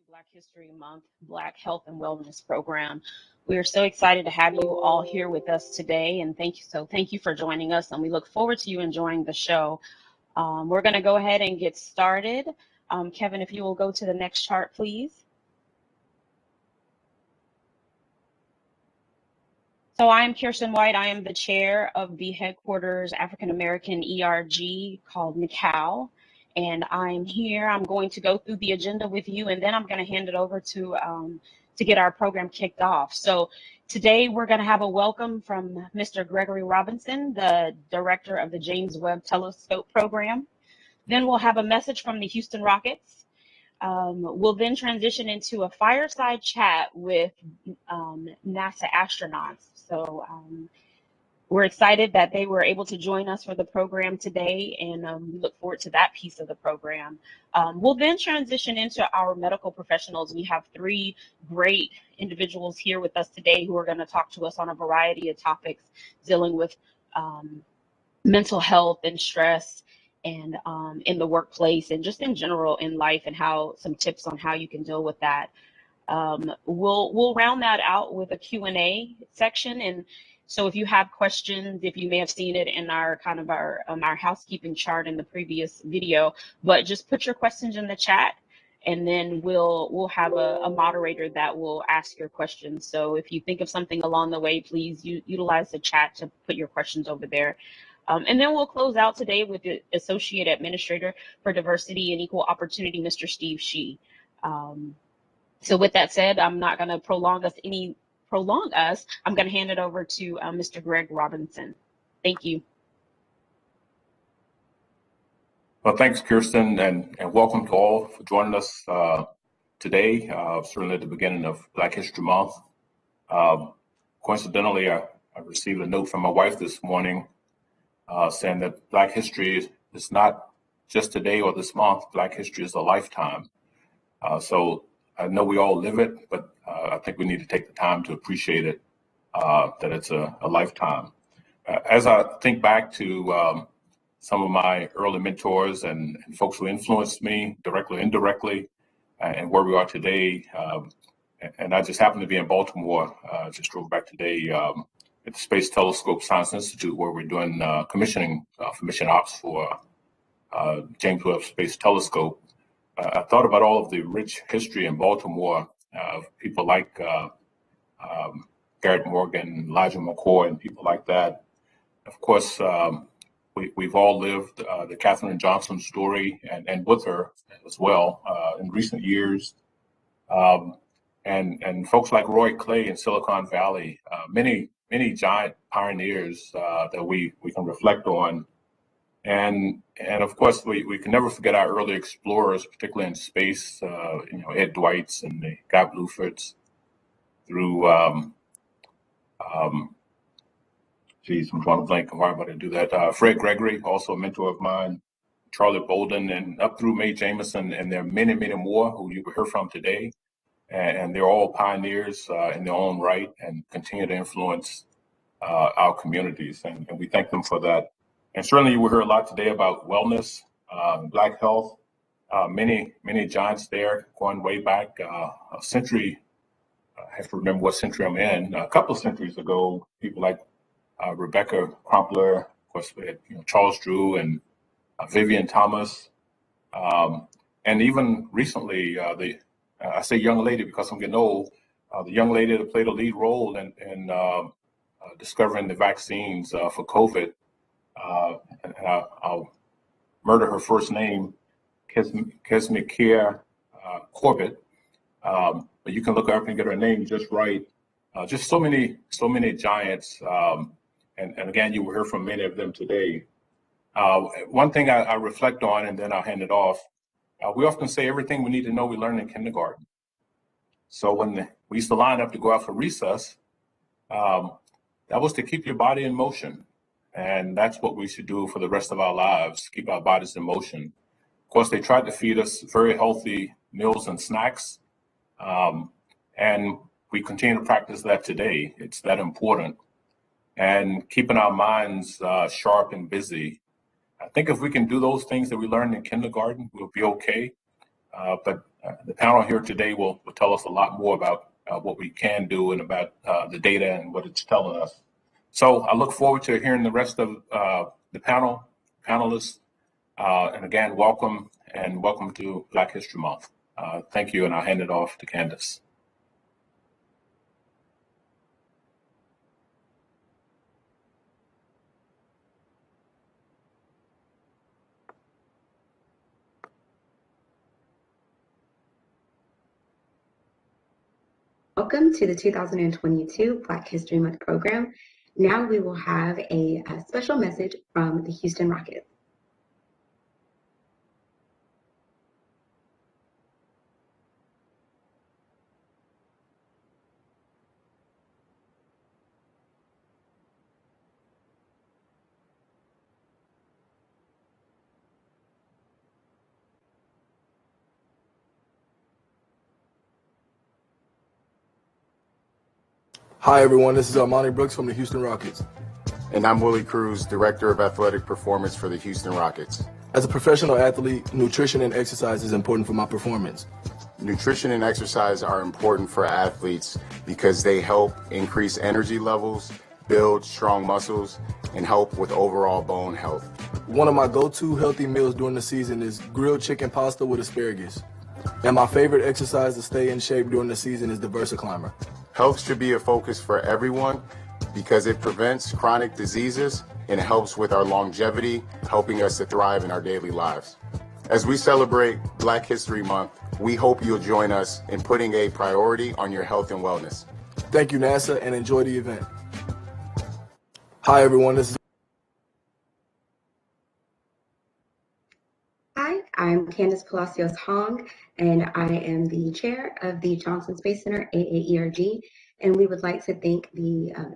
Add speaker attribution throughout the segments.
Speaker 1: Black History Month Black Health and Wellness Program. We are so excited to have you all here with us today, and thank you for joining us, and we look forward to you enjoying the show. We're going to go ahead and get started. Kevin, if you will go to the next chart, please. So I am Kirsten White. I am the chair of the headquarters African American ERG called NACAL. And I'm here. I'm going to go through the agenda with you, and then I'm going to hand it over to get our program kicked off. So today we're going to have a welcome from Mr. Gregory Robinson, the director of the James Webb Telescope Program. Then we'll have a message from the Houston Rockets. We'll then transition into a fireside chat with NASA astronauts. So we're excited that they were able to join us for the program today, and we look forward to that piece of the program. We'll then transition into our medical professionals. We have three great individuals here with us today who are going to talk to us on a variety of topics dealing with mental health and stress and in the workplace and just in general in life, and how some tips on how you can deal with that. We'll round that out with a Q&A section, and so if you have questions, if you may have seen it in our our housekeeping chart in the previous video, but just put your questions in the chat, and then we'll have a moderator that will ask your questions. So if you think of something along the way, please utilize the chat to put your questions over there. And then we'll close out today with the Associate Administrator for Diversity and Equal Opportunity, Mr. Steve Shee. So with that said, I'm not going to prolong us. I'm going to hand it over to Mr. Greg Robinson. Thank you.
Speaker 2: Well, thanks, Kirsten, and welcome to all for joining us today, certainly at the beginning of Black History Month. Coincidentally, I received a note from my wife this morning saying that Black history is not just today or this month. Black history is a lifetime. So I know we all live it, but I think we need to take the time to appreciate it, that it's a lifetime. As I think back to some of my early mentors and folks who influenced me directly or indirectly, and where we are today, and I just happened to be in Baltimore, just drove back today at the Space Telescope Science Institute, where we're doing commissioning for mission ops for James Webb Space Telescope. I thought about all of the rich history in Baltimore of people like Garrett Morgan, Elijah McCoy, and people like that. Of course, we've all lived the Katherine Johnson story and with her as well in recent years. And folks like Roy Clay in Silicon Valley, many giant pioneers that we can reflect on. And of course, we can never forget our early explorers, particularly in space, Ed Dwight's and the Guy Bluford's, through, I'm drawing a blank on why I'm going to do that. Fred Gregory, also a mentor of mine, Charlie Bolden, and up through Mae Jemison, and there are many, many more who you will hear from today. And they're all pioneers in their own right and continue to influence our communities. And we thank them for that. And certainly you will hear a lot today about wellness, Black health, many giants there going way back a century. I have to remember what century I'm in. A couple of centuries ago, people like Rebecca Crumpler, of course, we had Charles Drew and Vivian Thomas. And even recently, I say young lady because I'm getting old, the young lady that played a lead role in discovering the vaccines for COVID. And I'll murder her first name, Kesmikir Corbett. But you can look her up and get her name just right. Just so many giants. And again, you will hear from many of them today. One thing I reflect on, and then I'll hand it off. We often say everything we need to know we learned in kindergarten. So when we used to line up to go out for recess, that was to keep your body in motion. And that's what we should do for the rest of our lives, keep our bodies in motion. Of course, they tried to feed us very healthy meals and snacks. And we continue to practice that today. It's that important. And keeping our minds sharp and busy. I think if we can do those things that we learned in kindergarten, we'll be okay. But the panel here today will tell us a lot more about what we can do and about the data and what it's telling us. So I look forward to hearing the rest of the panelists. And again, welcome to Black History Month. Thank you, and I'll hand it off to Candace.
Speaker 3: Welcome to the 2022 Black History Month program. Now we will have a special message from the Houston Rockets.
Speaker 4: Hi, everyone. This is Armani Brooks from the Houston Rockets.
Speaker 5: And I'm Willie Cruz, Director of Athletic Performance for the Houston Rockets.
Speaker 4: As a professional athlete, nutrition and exercise is important for my performance.
Speaker 5: Nutrition and exercise are important for athletes because they help increase energy levels, build strong muscles, and help with overall bone health.
Speaker 4: One of my go-to healthy meals during the season is grilled chicken pasta with asparagus. And my favorite exercise to stay in shape during the season is the VersaClimber.
Speaker 5: Health should be a focus for everyone because it prevents chronic diseases and helps with our longevity, helping us to thrive in our daily lives. As we celebrate Black History Month, we hope you'll join us in putting a priority on your health and wellness.
Speaker 4: Thank you, NASA, and enjoy the event. Hi, everyone. This is
Speaker 3: Hi, I'm Candace Palacios Hong, and I am the chair of the Johnson Space Center AAERG. And we would like to thank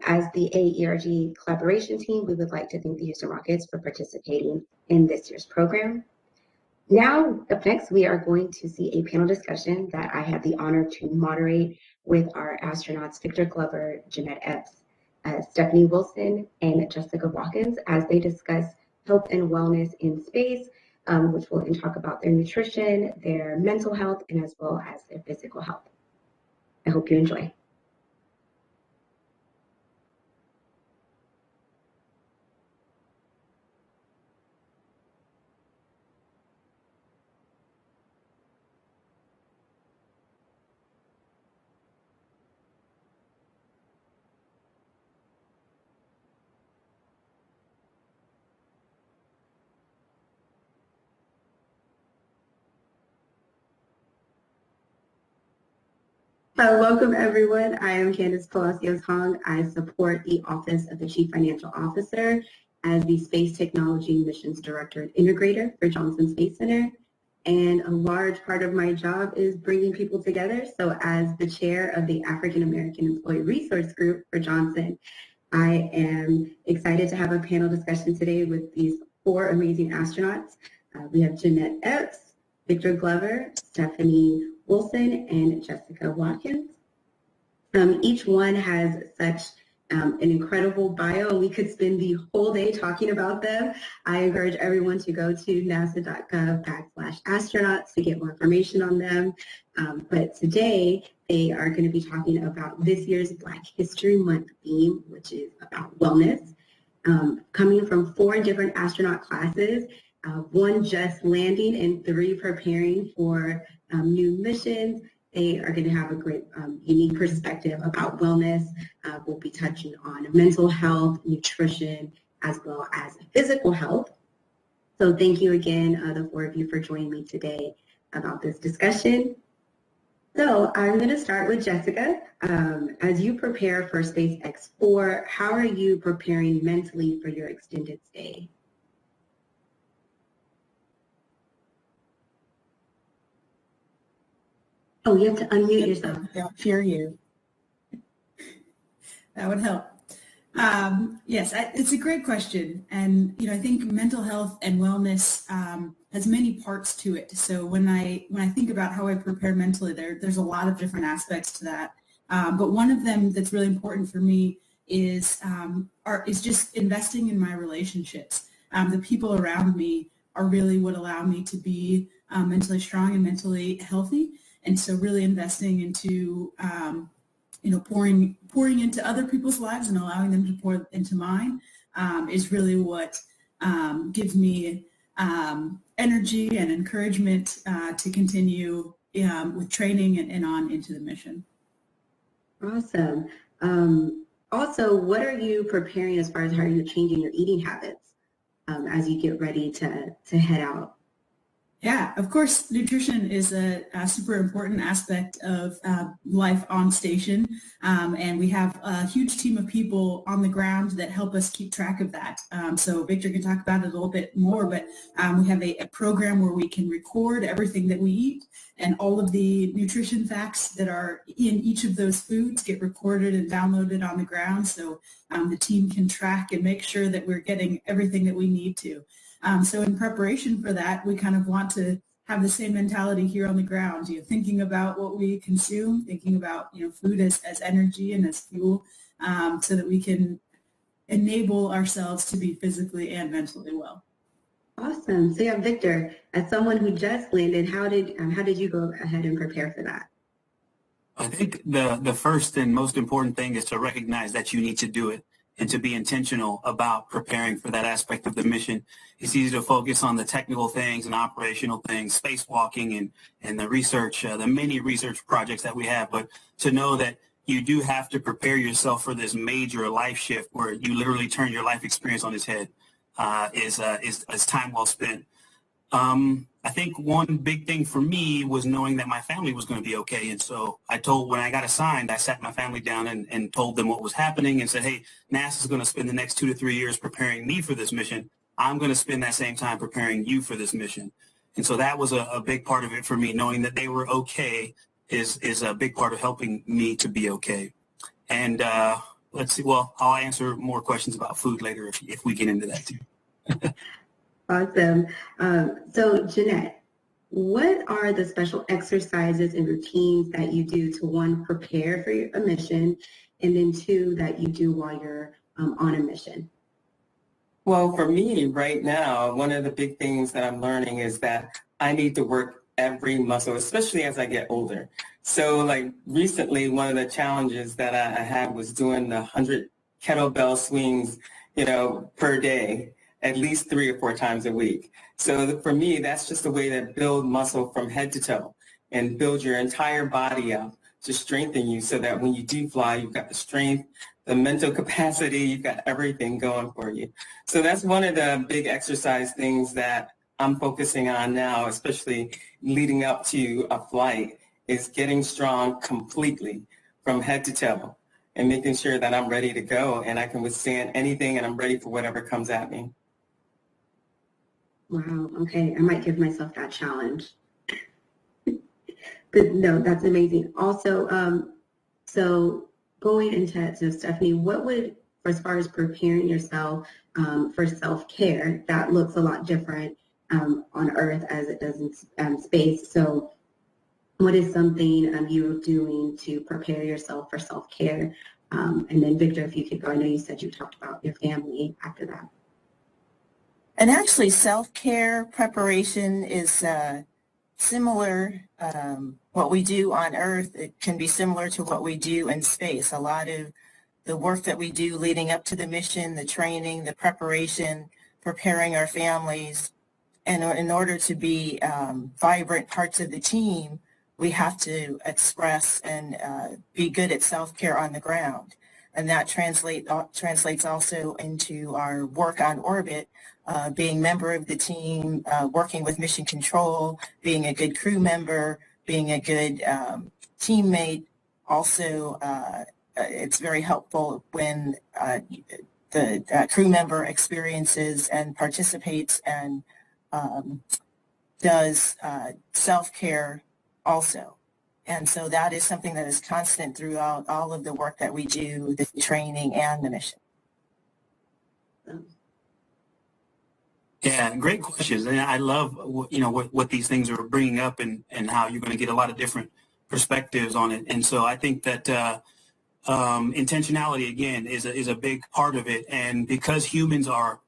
Speaker 3: as the AAERG collaboration team, we would like to thank the Houston Rockets for participating in this year's program. Now, up next, we are going to see a panel discussion that I had the honor to moderate with our astronauts, Victor Glover, Jeanette Epps, Stephanie Wilson, and Jessica Watkins, as they discuss health and wellness in space, which will talk about their nutrition, their mental health, and as well as their physical health. I hope you enjoy.
Speaker 6: Welcome, everyone. I am Candace Palacios Hong. I support the Office of the Chief Financial Officer as the Space Technology Missions Director and Integrator for Johnson Space Center. And a large part of my job is bringing people together. So as the chair of the African American Employee Resource Group for Johnson, I am excited to have a panel discussion today with these 4 amazing astronauts. We have Jeanette Epps, Victor Glover, Stephanie Wilson, and Jessica Watkins. Each one has such an incredible bio. We could spend the whole day talking about them. I encourage everyone to go to nasa.gov/astronauts to get more information on them. But today, they are going to be talking about this year's Black History Month theme, which is about wellness. Coming from 4 different astronaut classes, 1 just landing and 3 preparing for new missions. They are going to have a great unique perspective about wellness. We'll be touching on mental health, nutrition, as well as physical health. So thank you again, the 4 of you, for joining me today about this discussion. So I'm going to start with Jessica. As you prepare for SpaceX 4, how are you preparing mentally for your extended stay? Oh, you have to unmute yourself.
Speaker 7: I'll hear you. That would help. Yes, it's a great question. And, I think mental health and wellness has many parts to it. So when I think about how I prepare mentally, there's a lot of different aspects to that. But one of them that's really important for me is just investing in my relationships. The people around me are really what allow me to be mentally strong and mentally healthy. And so really investing into, pouring into other people's lives and allowing them to pour into mine is really what gives me energy and encouragement to continue with training and on into the mission.
Speaker 6: Awesome. Also, what are you preparing as far as how you're changing your eating habits as you get ready to head out?
Speaker 7: Yeah, of course, nutrition is a super important aspect of life on station. And we have a huge team of people on the ground that help us keep track of that. So Victor can talk about it a little bit more, but we have a program where we can record everything that we eat, and all of the nutrition facts that are in each of those foods get recorded and downloaded on the ground. So the team can track and make sure that we're getting everything that we need to. So in preparation for that, we kind of want to have the same mentality here on the ground, thinking about what we consume, thinking about, food as energy and as fuel, so that we can enable ourselves to be physically and mentally well.
Speaker 6: Awesome. So yeah, Victor, as someone who just landed, how did you go ahead and prepare for that?
Speaker 8: I think the first and most important thing is to recognize that you need to do it, and to be intentional about preparing for that aspect of the mission. It's easy to focus on the technical things and operational things, spacewalking and the research, the many research projects that we have, but to know that you do have to prepare yourself for this major life shift where you literally turn your life experience on its head is time well spent. I think one big thing for me was knowing that my family was going to be okay. And so when I got assigned, I sat my family down and told them what was happening and said, hey, NASA is going to spend the next 2 to 3 years preparing me for this mission. I'm going to spend that same time preparing you for this mission. And so that was a big part of it for me. Knowing that they were okay is a big part of helping me to be okay. And let's see, well, I'll answer more questions about food later if we get into that too.
Speaker 6: Awesome. So Jeanette, what are the special exercises and routines that you do to, one, prepare for a mission, and then two, that you do while you're on a mission?
Speaker 9: Well, for me right now, one of the big things that I'm learning is that I need to work every muscle, especially as I get older. So like recently, one of the challenges that I had was doing the 100 kettlebell swings, per day, at least 3 or 4 times a week. So for me, that's just a way to build muscle from head to toe and build your entire body up to strengthen you so that when you do fly, you've got the strength, the mental capacity, you've got everything going for you. So that's one of the big exercise things that I'm focusing on now, especially leading up to a flight, is getting strong completely from head to toe and making sure that I'm ready to go and I can withstand anything and I'm ready for whatever comes at me.
Speaker 6: Wow. Okay. I might give myself that challenge. But no, that's amazing. Also, so going into Stephanie, what would, as far as preparing yourself for self-care, that looks a lot different on Earth as it does in space. So what is something you're doing to prepare yourself for self-care? And then Victor, if you could go, I know you said you talked about your family after that.
Speaker 10: And actually, self-care preparation is similar. What we do on Earth, it can be similar to what we do in space. A lot of the work that we do leading up to the mission, the training, the preparation, preparing our families, and in order to be vibrant parts of the team, we have to express and be good at self-care on the ground. And that translates also into our work on orbit, being member of the team, working with mission control, being a good crew member, being a good teammate. Also, it's very helpful when the crew member experiences and participates and does self-care also. And so that is something that is constant throughout all of the work that we do, the training and the mission.
Speaker 8: Yeah, great questions. And I love, what these things are bringing up and how you're going to get a lot of different perspectives on it. And so I think that intentionality, again, is a big part of it. And because humans are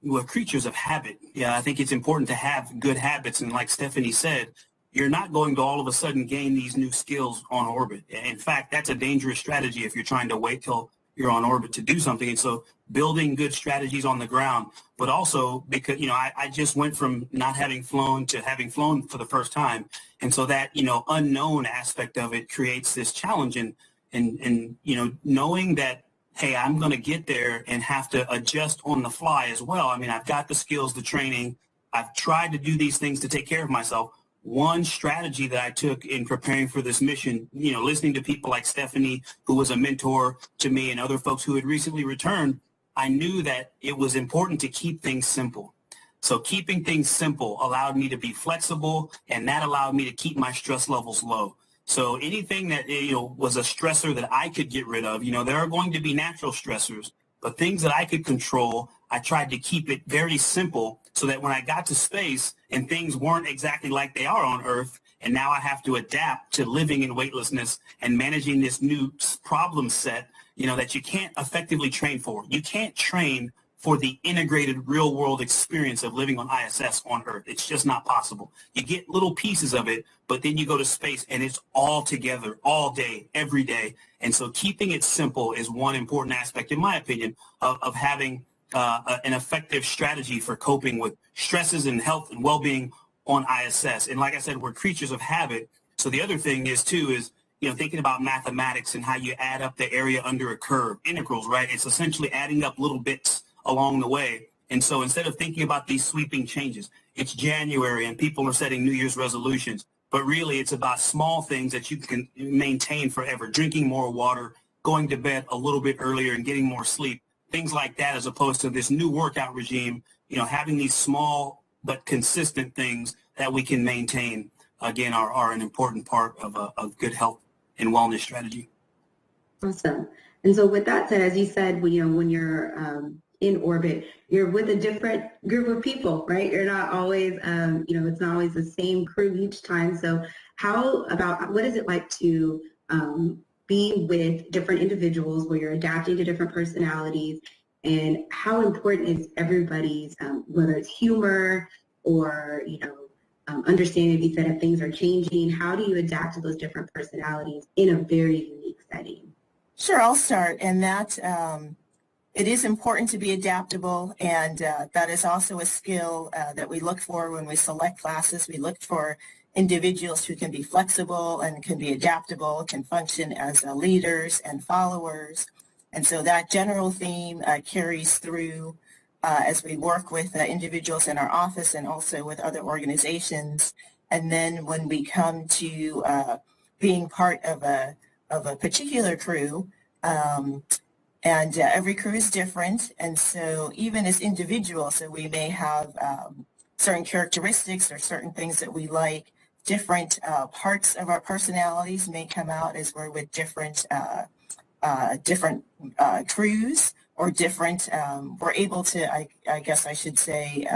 Speaker 8: we're creatures of habit. Yeah, I think it's important to have good habits. And like Stephanie said, you're not going to all of a sudden gain these new skills on orbit. In fact, that's a dangerous strategy if you're trying to wait till you're on orbit to do something. And so building good strategies on the ground, but also because, I just went from not having flown to having flown for the first time. And so that, unknown aspect of it creates this challenge and knowing that, hey, I'm going to get there and have to adjust on the fly as well. I mean, I've got the skills, the training. I've tried to do these things to take care of myself. One strategy that I took in preparing for this mission, listening to people like Stephanie, who was a mentor to me, and other folks who had recently returned, I knew that it was important to keep things simple. So keeping things simple allowed me to be flexible, and that allowed me to keep my stress levels low. So anything that, was a stressor that I could get rid of, there are going to be natural stressors, but things that I could control, I tried to keep it very simple so that when I got to space and things weren't exactly like they are on Earth, and now I have to adapt to living in weightlessness and managing this new problem set, that you can't effectively train for. You can't train for the integrated real world experience of living on ISS on Earth. It's just not possible. You get little pieces of it, but then you go to space and it's all together all day, every day. And so keeping it simple is one important aspect, in my opinion, of having an effective strategy for coping with stresses and health and well-being on ISS. And like I said, we're creatures of habit. So the other thing is thinking about mathematics and how you add up the area under a curve, integrals, right? It's essentially adding up little bits along the way. And so instead of thinking about these sweeping changes, it's January and people are setting New Year's resolutions, but really it's about small things that you can maintain forever, drinking more water, going to bed a little bit earlier and getting more sleep, things like that, as opposed to this new workout regime, having these small but consistent things that we can maintain, again, are an important part of good health and wellness strategy.
Speaker 6: Awesome. And so with that said, as you said, when you're in orbit, you're with a different group of people, right? You're not always, it's not always the same crew each time. So what is it like to be with different individuals where you're adapting to different personalities, and how important is everybody's, whether it's humor or, understanding, you said, if things are changing, how do you adapt to those different personalities in a very unique setting?
Speaker 10: Sure, I'll start. And that it is important to be adaptable, and that is also a skill that we look for when we select classes. We look for individuals who can be flexible and can be adaptable, can function as leaders and followers. And so that general theme carries through as we work with individuals in our office and also with other organizations. And then when we come to being part of a particular crew, and every crew is different, and so even as individuals, so we may have certain characteristics or certain things that we like. Different parts of our personalities may come out as we're with different crews, or different. We're able to, I guess I should say,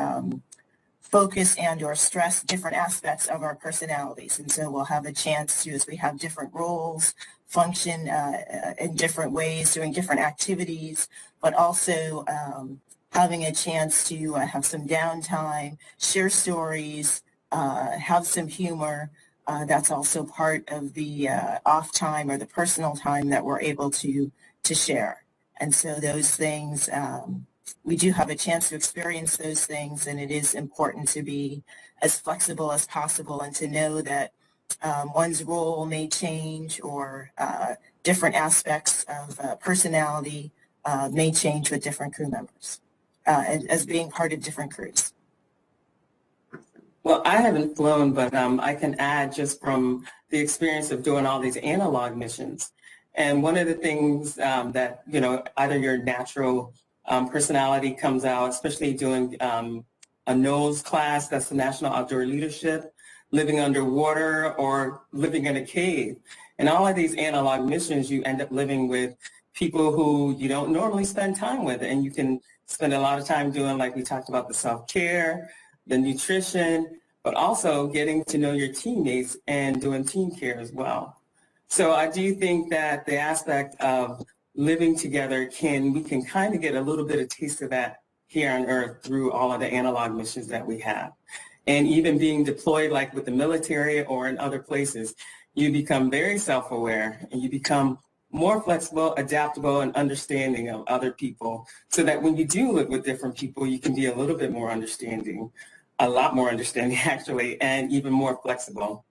Speaker 10: focus and or stress different aspects of our personalities, and so we'll have a chance to, as we have different roles, function in different ways, doing different activities, but also having a chance to have some downtime, share stories, have some humor. That's also part of the off time or the personal time that we're able to share. And so those things, we do have a chance to experience those things, and it is important to be as flexible as possible and to know that one's role may change, or different aspects of personality may change with different crew members as being part of different crews.
Speaker 9: Well, I haven't flown, but I can add just from the experience of doing all these analog missions. And one of the things that, either your natural personality comes out, especially doing a NOLS class, that's the National Outdoor Leadership, living underwater or living in a cave. And all of these analog missions, you end up living with people who you don't normally spend time with. And you can spend a lot of time doing, like we talked about, the self-care, the nutrition, but also getting to know your teammates and doing team care as well. So I do think that the aspect of living together we can kind of get a little bit of taste of that here on Earth through all of the analog missions that we have. And even being deployed like with the military or in other places, you become very self-aware and you become more flexible, adaptable, and understanding of other people, so that when you do live with different people, you can be a little bit more understanding, a lot more understanding actually, and even more flexible.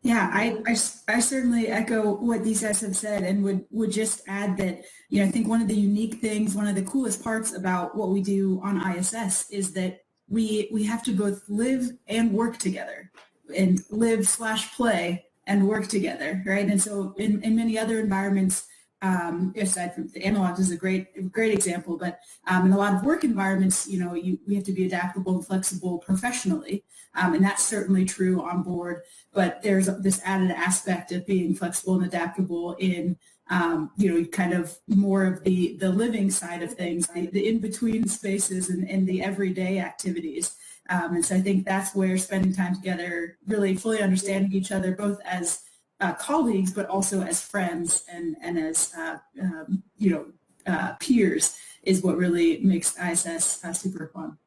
Speaker 7: Yeah, I certainly echo what these guys have said, and would just add that, I think one of the unique things, one of the coolest parts about what we do on ISS is that we have to both live and work together, and live/play and work together, right? And so in many other environments, aside from the analog is a great example, but in a lot of work environments, we have to be adaptable and flexible professionally, and that's certainly true on board. But there's this added aspect of being flexible and adaptable in, kind of more of the living side of things, the in-between spaces and the everyday activities. And so I think that's where spending time together, really fully understanding each other, both as colleagues, but also as friends and as, peers, is what really makes ISS super fun.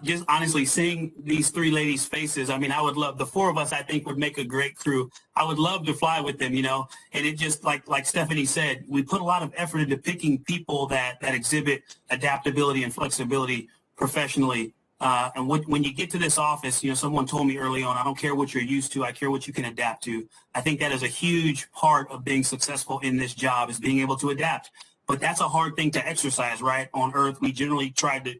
Speaker 8: Just honestly, seeing these three ladies' faces, I mean, I would love, the four of us, I think, would make a great crew. I would love to fly with them, and it just, like Stephanie said, we put a lot of effort into picking people that exhibit adaptability and flexibility professionally. And when you get to this office, someone told me early on, I don't care what you're used to, I care what you can adapt to. I think that is a huge part of being successful in this job, is being able to adapt. But that's a hard thing to exercise, right? On Earth, we generally try to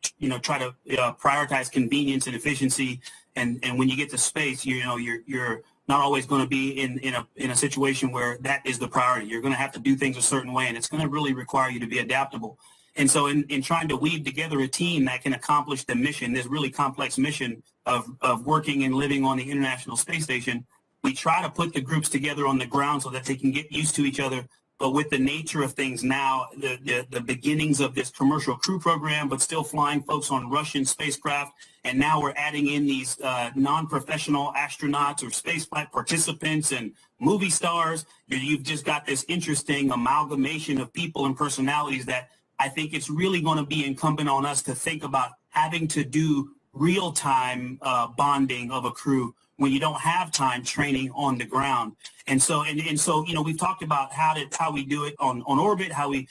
Speaker 8: prioritize convenience and efficiency. And when you get to space, you're not always going to be in a situation where that is the priority. You're going to have to do things a certain way, and it's going to really require you to be adaptable. And so in trying to weave together a team that can accomplish the mission, this really complex mission of working and living on the International Space Station, we try to put the groups together on the ground so that they can get used to each other. But with the nature of things now, the beginnings of this commercial crew program, but still flying folks on Russian spacecraft, and now we're adding in these non-professional astronauts or spaceflight participants and movie stars. You've just got this interesting amalgamation of people and personalities that I think it's really going to be incumbent on us to think about having to do real-time bonding of a crew when you don't have time training on the ground. And so we've talked about how we do it on orbit, how we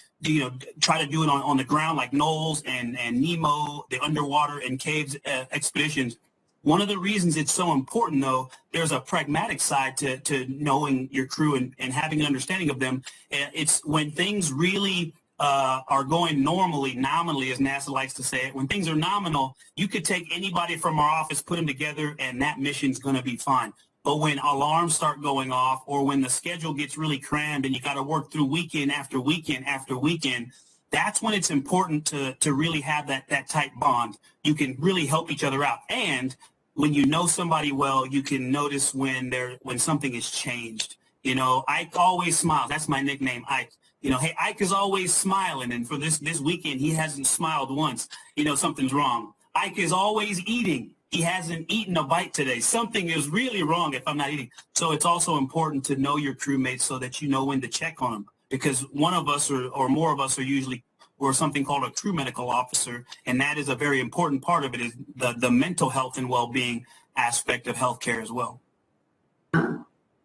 Speaker 8: try to do it on the ground, like NOLS and NEMO, the underwater and caves expeditions. One of the reasons it's so important, though, there's a pragmatic side to knowing your crew and having an understanding of them. It's when things really are going normally, nominally, as NASA likes to say it. When things are nominal, you could take anybody from our office, put them together, and that mission's going to be fine. But when alarms start going off, or when the schedule gets really crammed and you got to work through weekend after weekend after weekend, that's when it's important to really have that tight bond. You can really help each other out. And when you know somebody well, you can notice when something is changed. Ike always smiles. That's my nickname, Ike. Hey, Ike is always smiling, and for this weekend, he hasn't smiled once. Something's wrong. Ike is always eating. He hasn't eaten a bite today. Something is really wrong if I'm not eating. So it's also important to know your crewmates so that you know when to check on them, because one of us or more of us are usually, or something called a crew medical officer, and that is a very important part of it, is the mental health and well-being aspect of healthcare as well.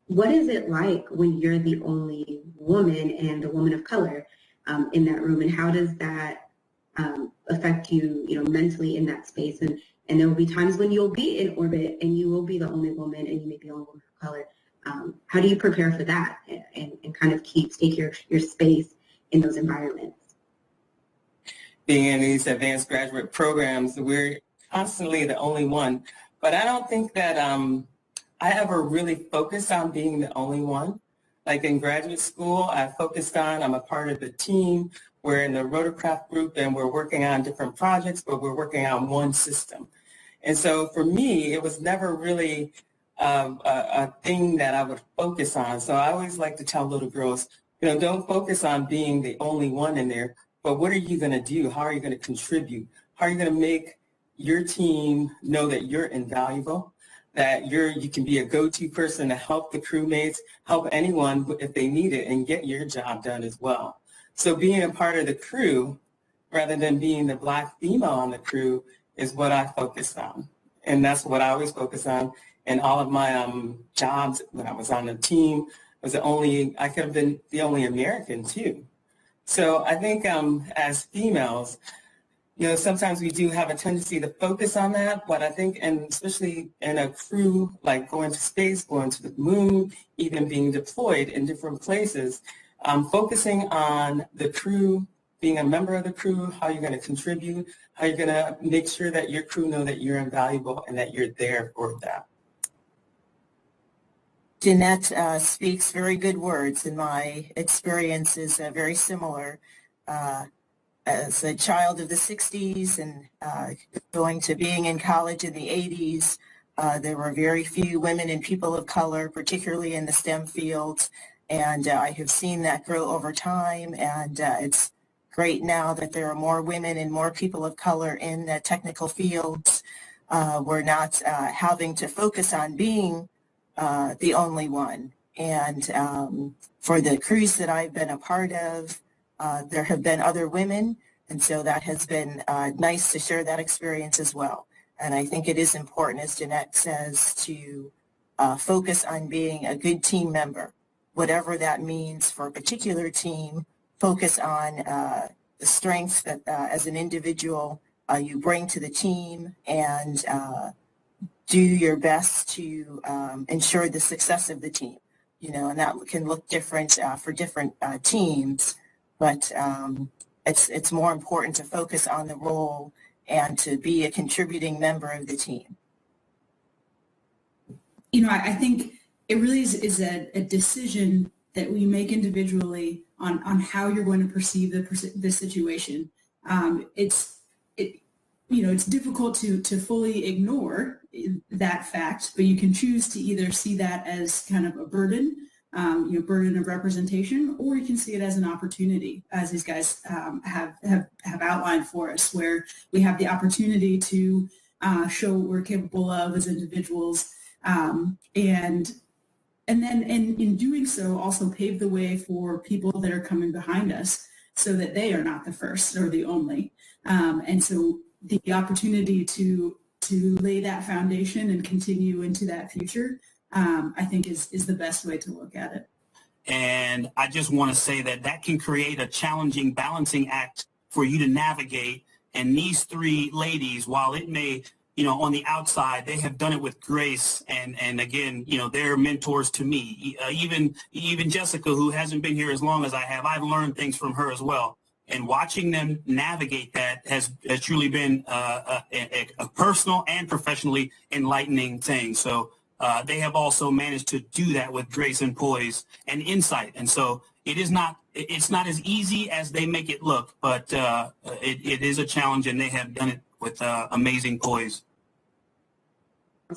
Speaker 6: What is it like when you're the only woman and the woman of color in that room, and how does that affect you, mentally in that space? And there will be times when you'll be in orbit and you will be the only woman and you may be the only woman of color. How do you prepare for that and kind of stake your space in those environments?
Speaker 9: Being in these advanced graduate programs, we're constantly the only one. But I don't think that I ever really focused on being the only one. Like in graduate school, I'm a part of the team. We're in the rotorcraft group and we're working on different projects, but we're working on one system. And so for me, it was never really a thing that I would focus on. So I always like to tell little girls, don't focus on being the only one in there, but what are you going to do? How are you going to contribute? How are you going to make your team know that you're invaluable, that you can be a go-to person to help the crewmates, help anyone if they need it, and get your job done as well. So being a part of the crew rather than being the Black female on the crew is what I focused on. And that's what I always focus on. In all of my jobs when I was on the team, I could have been the only American too. So I think as females, sometimes we do have a tendency to focus on that, but I think, and especially in a crew, like going to space, going to the moon, even being deployed in different places, focusing on the crew, being a member of the crew, how you're going to contribute, how you're going to make sure that your crew know that you're invaluable and that you're there for them.
Speaker 10: Jeanette speaks very good words, and my experience is very similar. As a child of the 60s and going to being in college in the 80s, there were very few women and people of color, particularly in the STEM fields, and I have seen that grow over time, and it's great now that there are more women and more people of color in the technical fields. We're not having to focus on being the only one. And for the crews that I've been a part of, there have been other women, and so that has been nice to share that experience as well. And I think it is important, as Jeanette says, to focus on being a good team member, whatever that means for a particular team. Focus on the strengths that as an individual you bring to the team, and do your best to ensure the success of the team. And that can look different for different teams, but it's more important to focus on the role and to be a contributing member of the team.
Speaker 7: I think it really is a decision that we make individually on how you're going to perceive the situation. It's difficult to fully ignore that fact, but you can choose to either see that as kind of a burden, burden of representation, or you can see it as an opportunity, as these guys have outlined for us, where we have the opportunity to show what we're capable of as individuals, and then in doing so, also pave the way for people that are coming behind us so that they are not the first or the only. And so the opportunity to lay that foundation and continue into that future, I think is the best way to look at it.
Speaker 8: And I just want to say that can create a challenging balancing act for you to navigate. And these three ladies, while it may, on the outside, they have done it with grace. And again, they're mentors to me. Even Jessica, who hasn't been here as long as I have, I've learned things from her as well. And watching them navigate that has truly been a personal and professionally enlightening thing. So they have also managed to do that with grace and poise and insight. And so it's not as easy as they make it look, but it is a challenge, and they have done it with amazing poise.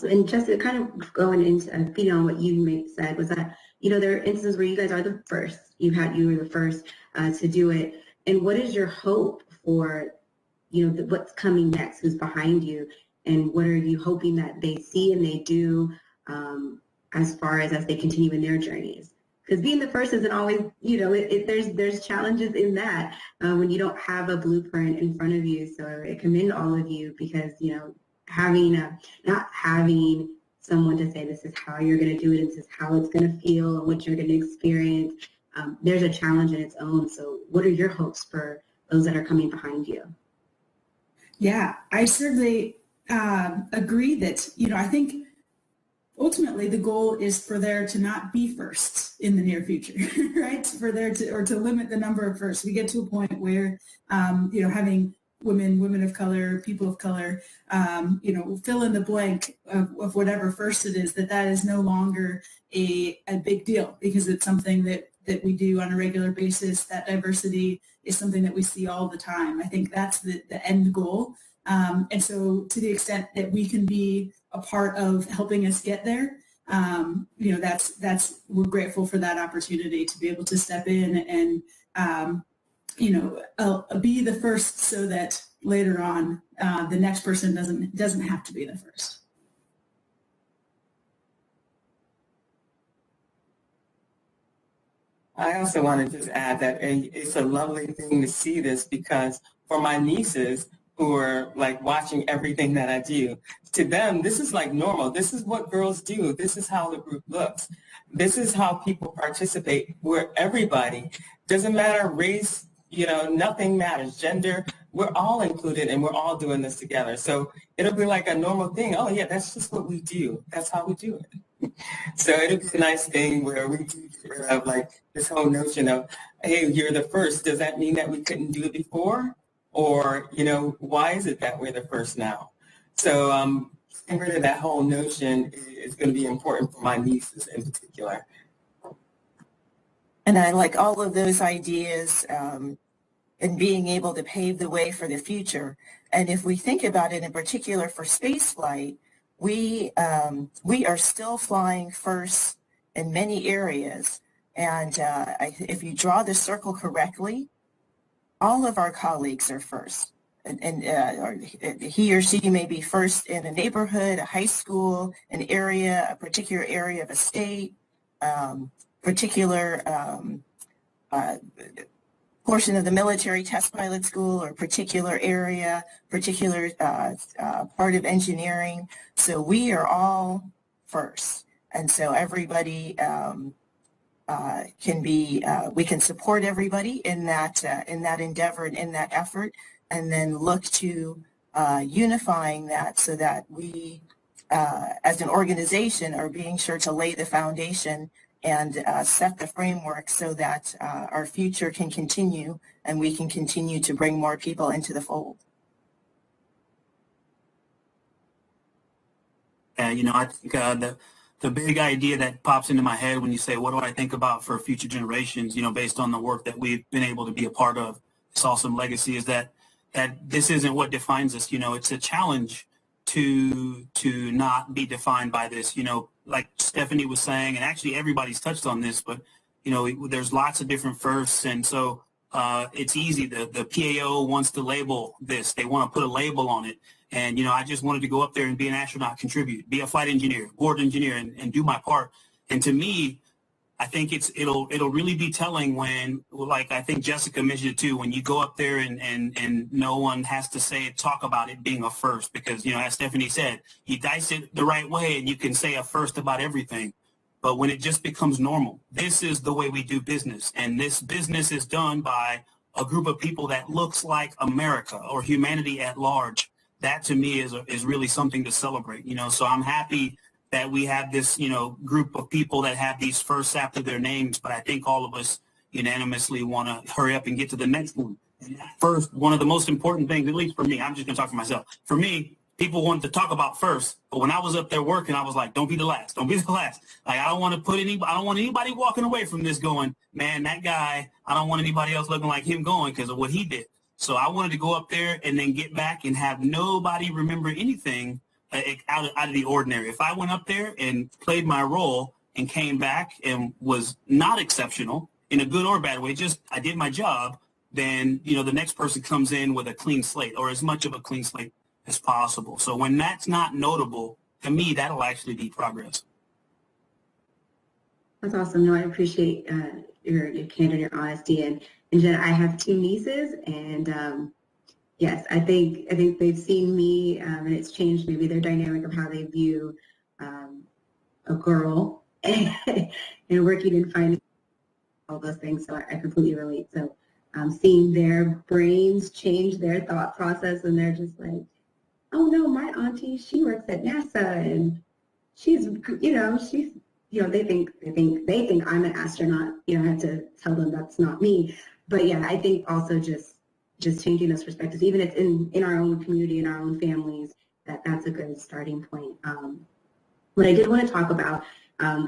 Speaker 3: And just kind of going into feeding on what you said was that, there are instances where you guys are the first. You were the first to do it. And what is your hope for, what's coming next, who's behind you, and what are you hoping that they see and they do as far as they continue in their journeys? Because being the first isn't always, there's challenges in that when you don't have a blueprint in front of you. So I commend all of you because, not having someone to say this is how you're going to do it, and this is how it's going to feel and what you're going to experience, there's a challenge in its own. So what are your hopes for those that are coming behind you?
Speaker 7: Yeah, I certainly agree that, I think ultimately the goal is for there to not be firsts in the near future, right? For there to limit the number of firsts. We get to a point where, having women of color, people of color, fill in the blank of whatever first it is, that is no longer a big deal because it's something that we do on a regular basis. That diversity is something that we see all the time. I think that's the end goal. And so to the extent that we can be a part of helping us get there, we're grateful for that opportunity to be able to step in and, be the first so that later on, the next person doesn't have to be the first.
Speaker 9: I also want to just add that it's a lovely thing to see this because for my nieces who are like watching everything that I do, to them, this is like normal. This is what girls do. This is how the group looks. This is how people participate, where everybody, doesn't matter race, nothing matters, gender, we're all included and we're all doing this together. So it'll be like a normal thing. Oh yeah, that's just what we do. That's how we do it. So it'll be a nice thing where we do have like this whole notion of, hey, you're the first. Does that mean that we couldn't do it before? Or, why is it that we're the first now? So getting rid of that whole notion is going to be important for my nieces in particular.
Speaker 10: And I like all of those ideas and being able to pave the way for the future. And if we think about it in particular for space flight, we are still flying first in many areas. And if you draw the circle correctly, all of our colleagues are first. And he or she may be first in a neighborhood, a high school, an area, a particular area of a state, particular portion of the military test pilot school, or particular area, particular part of engineering. So we are all first. And so everybody can be, we can support everybody in that endeavor and in that effort, and then look to unifying that so that we, as an organization, are being sure to lay the foundation and set the framework so that our future can continue and we can continue to bring more people into the fold.
Speaker 8: I think the big idea that pops into my head when you say, what do I think about for future generations, based on the work that we've been able to be a part of, this awesome legacy, is that this isn't what defines us. It's a challenge to not be defined by this, like Stephanie was saying, and actually everybody's touched on this, but, there's lots of different firsts. And so it's easy. The PAO wants to label this. They want to put a label on it. And, I just wanted to go up there and be an astronaut, contribute, be a flight engineer, board engineer, and do my part. And to me, I think it'll really be telling when, like I think Jessica mentioned it too, when you go up there and no one has to talk about it being a first, because, as Stephanie said, you dice it the right way and you can say a first about everything. But when it just becomes normal, this is the way we do business. And this business is done by a group of people that looks like America or humanity at large. That to me is really something to celebrate, so I'm happy that we have this, group of people that have these firsts after their names, but I think all of us unanimously want to hurry up and get to the next one. First, one of the most important things, at least for me, I'm just going to talk for myself. For me, people wanted to talk about first, but when I was up there working, I was like, don't be the last. Don't be the last. Like, I don't want anybody walking away from this going, man, that guy, I don't want anybody else looking like him going because of what he did. So I wanted to go up there and then get back and have nobody remember anything out of the ordinary. If I went up there and played my role and came back and was not exceptional in a good or bad way, just I did my job, then, the next person comes in with a clean slate, or as much of a clean slate as possible. So when that's not notable, to me, that'll actually be progress.
Speaker 6: That's awesome. No, I appreciate your candor and your honesty. And Jen, I have 2 nieces, and yes, I think they've seen me, and it's changed maybe their dynamic of how they view a girl and working in finance, all those things. So I completely relate. So seeing their brains change their thought process, and they're just like, oh no, my auntie, she works at NASA, and she's, they think I'm an astronaut. I have to tell them that's not me. But yeah, I think also just changing those perspectives, even if in our own community, in our own families, that's a good starting point. What I did want to talk about,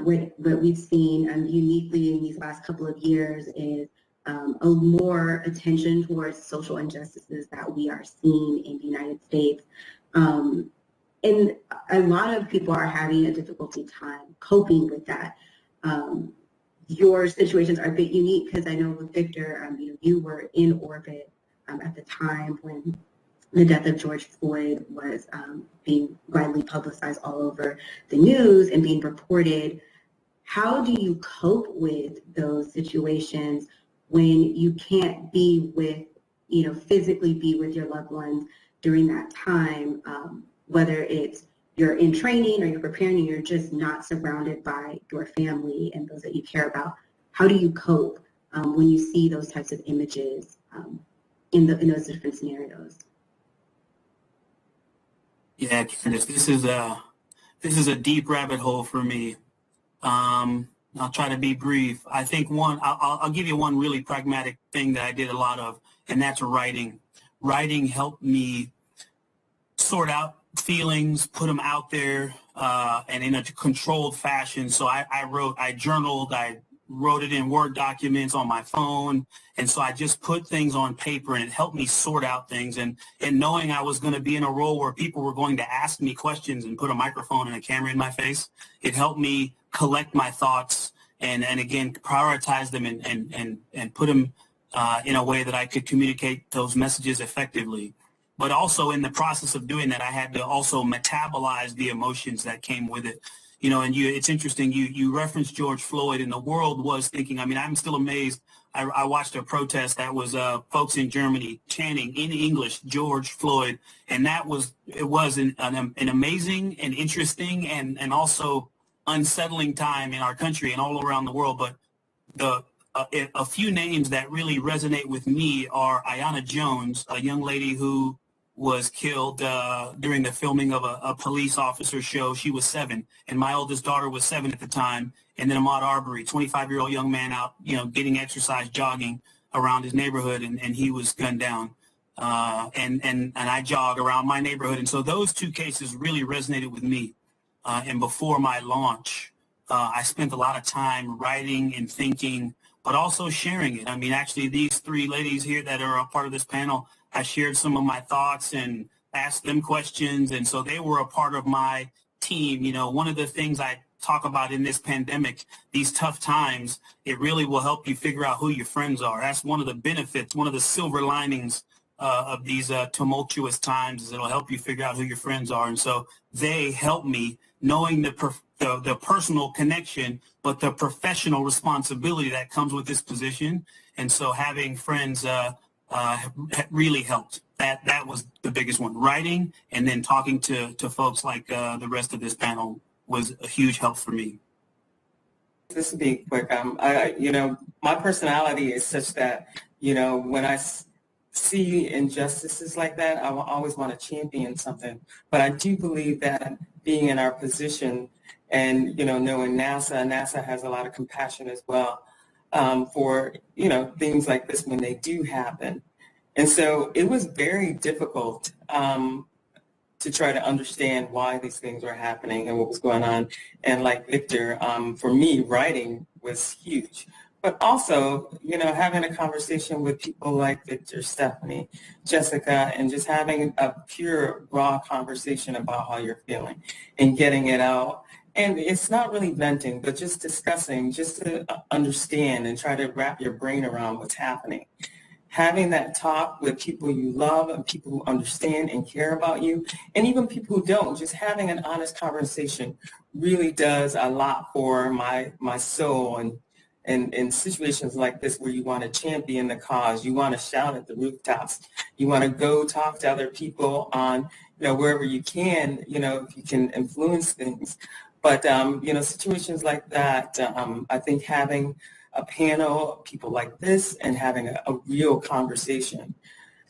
Speaker 6: what we've seen uniquely in these last couple of years is a more attention towards social injustices that we are seeing in the United States. And a lot of people are having a difficulty time coping with that. Your situations are a bit unique because I know with Victor, you were in orbit at the time when the death of George Floyd was being widely publicized all over the news and being reported. How do you cope with those situations when you can't be with physically be with your loved ones during that time, whether it's you're in training or you're preparing and you're just not surrounded by your family and those that you care about. How do you cope when you see those types of images in those different scenarios?
Speaker 8: Yeah, Candace, this is a deep rabbit hole for me. I'll try to be brief. I think I'll give you one really pragmatic thing that I did a lot of, and that's writing. Writing helped me sort out feelings, put them out there, and in a controlled fashion. So I journaled, I wrote it in Word documents on my phone. And so I just put things on paper, and it helped me sort out things. And knowing I was going to be in a role where people were going to ask me questions and put a microphone and a camera in my face, it helped me collect my thoughts and again, prioritize them and put them in a way that I could communicate those messages effectively. But also in the process of doing that, I had to also metabolize the emotions that came with it. And it's interesting, you referenced George Floyd, and the world was thinking, I'm still amazed. I watched a protest that was folks in Germany chanting in English, George Floyd. And it was an amazing and interesting and also unsettling time in our country and all around the world. But a few names that really resonate with me are Aiyana Jones, a young lady who was killed during the filming of a police officer show. She was 7, and my oldest daughter was 7 at the time. And then Ahmaud Arbery, 25-year-old young man out, getting exercise, jogging around his neighborhood, and he was gunned down. And I jog around my neighborhood. And so those two cases really resonated with me. And before my launch, I spent a lot of time writing and thinking, but also sharing it. Actually, these 3 ladies here that are a part of this panel, I shared some of my thoughts and asked them questions. And so they were a part of my team. One of the things I talk about in this pandemic, these tough times, it really will help you figure out who your friends are. That's one of the benefits, one of the silver linings of these tumultuous times, is it'll help you figure out who your friends are. And so they helped me, knowing the personal connection, but the professional responsibility that comes with this position. And so having friends really helped. That was the biggest one. Writing and then talking to folks like the rest of this panel was a huge help for me.
Speaker 9: This will be quick. My personality is such that, when I see injustices like that, I will always want to champion something. But I do believe that being in our position and, knowing NASA has a lot of compassion as well for, things like this when they do happen. And so it was very difficult to try to understand why these things were happening and what was going on. And like Victor, for me, writing was huge. But also, having a conversation with people like Victor, Stephanie, Jessica, and just having a pure, raw conversation about how you're feeling and getting it out. And it's not really venting, but just discussing, just to understand and try to wrap your brain around what's happening. Having that talk with people you love and people who understand and care about you, and even people who don't, just having an honest conversation really does a lot for my soul. And in situations like this where you want to champion the cause, you want to shout at the rooftops, you want to go talk to other people on, wherever you can, if you can influence things. But, situations like that, I think having a panel of people like this and having a real conversation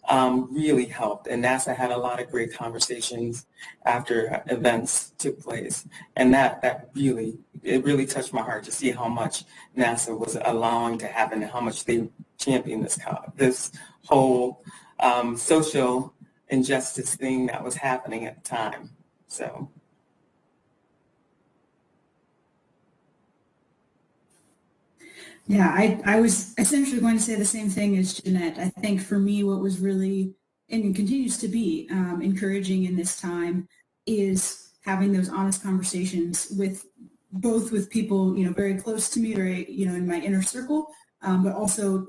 Speaker 9: really helped. And NASA had a lot of great conversations after events took place. And that really touched my heart to see how much NASA was allowing to happen and how much they championed this whole social injustice thing that was happening at the time. So.
Speaker 7: Yeah, I was essentially going to say the same thing as Jeanette. I think for me, what was really, and continues to be encouraging in this time, is having those honest conversations with people, very close to me, very, in my inner circle, but also,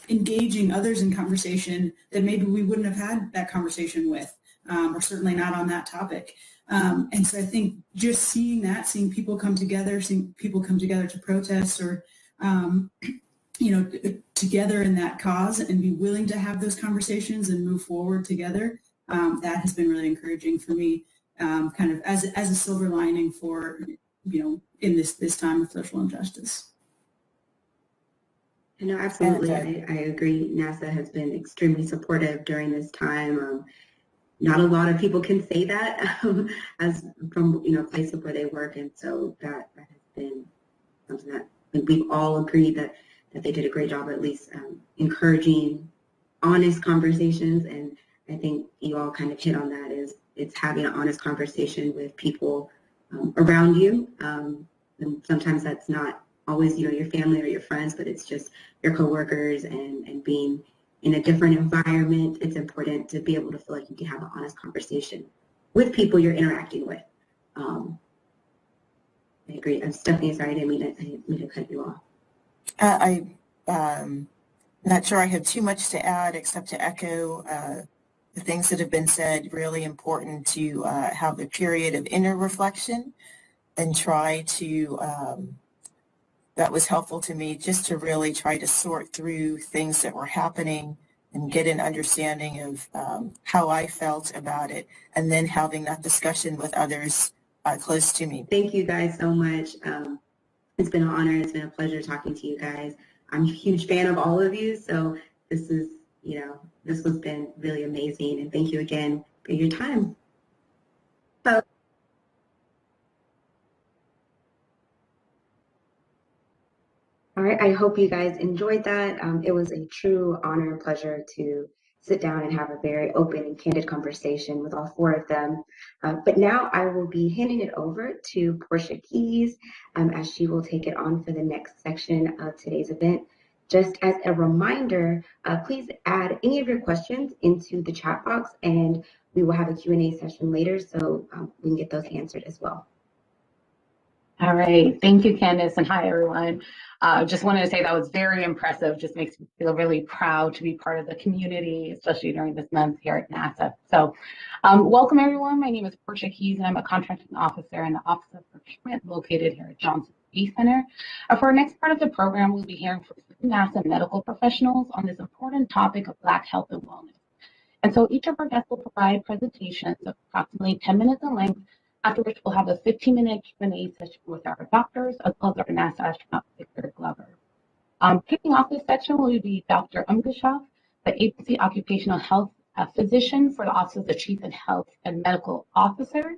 Speaker 7: engaging others in conversation that maybe we wouldn't have had that conversation with, or certainly not on that topic. And so I think just seeing people come together to protest or together in that cause and be willing to have those conversations and move forward together. That has been really encouraging for me, kind of as a silver lining for, in this time of social injustice.
Speaker 3: No, absolutely. I agree. NASA has been extremely supportive during this time. Not a lot of people can say that as from places where they work, and so that has been something that we've all agreed that they did a great job, at least encouraging honest conversations. And I think you all kind of hit on that, is it's having an honest conversation with people around you, and sometimes that's not always your family or your friends, but it's just your coworkers, and being in a different environment. It's important to be able to feel like you can have an honest conversation with people you're interacting with. I agree. Stephanie, sorry, I didn't mean to cut you off.
Speaker 10: I'm not sure I have too much to add except to echo the things that have been said. Really important to have a period of inner reflection and try to that was helpful to me, just to really try to sort through things that were happening and get an understanding of how I felt about it, and then having that discussion with others close to me.
Speaker 3: Thank you guys so much. It's been an honor. It's been a pleasure talking to you guys. I'm a huge fan of all of you, so this is, this has been really amazing, and thank you again for your time. All right, I hope you guys enjoyed that. It was a true honor and pleasure to sit down and have a very open and candid conversation with all four of them. But now I will be handing it over to Portia Keys, as she will take it on for the next section of today's event. Just as a reminder, please add any of your questions into the chat box, and we will have a Q&A session later, so we can get those answered as well.
Speaker 11: All right, thank you, Candace, and hi, everyone. Just wanted to say that was very impressive. Just makes me feel really proud to be part of the community, especially during this month here at NASA. So welcome, everyone. My name is Portia Keys, and I'm a contracting officer in the Office of Procurement located here at Johnson Space Center. For our next part of the program, we'll be hearing from NASA medical professionals on this important topic of Black health and wellness. And so each of our guests will provide presentations of approximately 10 minutes in length, after which we'll have a 15-minute Q&A session with our doctors, as well as our NASA astronaut, Victor Glover. Kicking off this section will be Dr. Umgeshoff, the Agency Occupational Health Physician for the Office of the Chief and Health and Medical Officer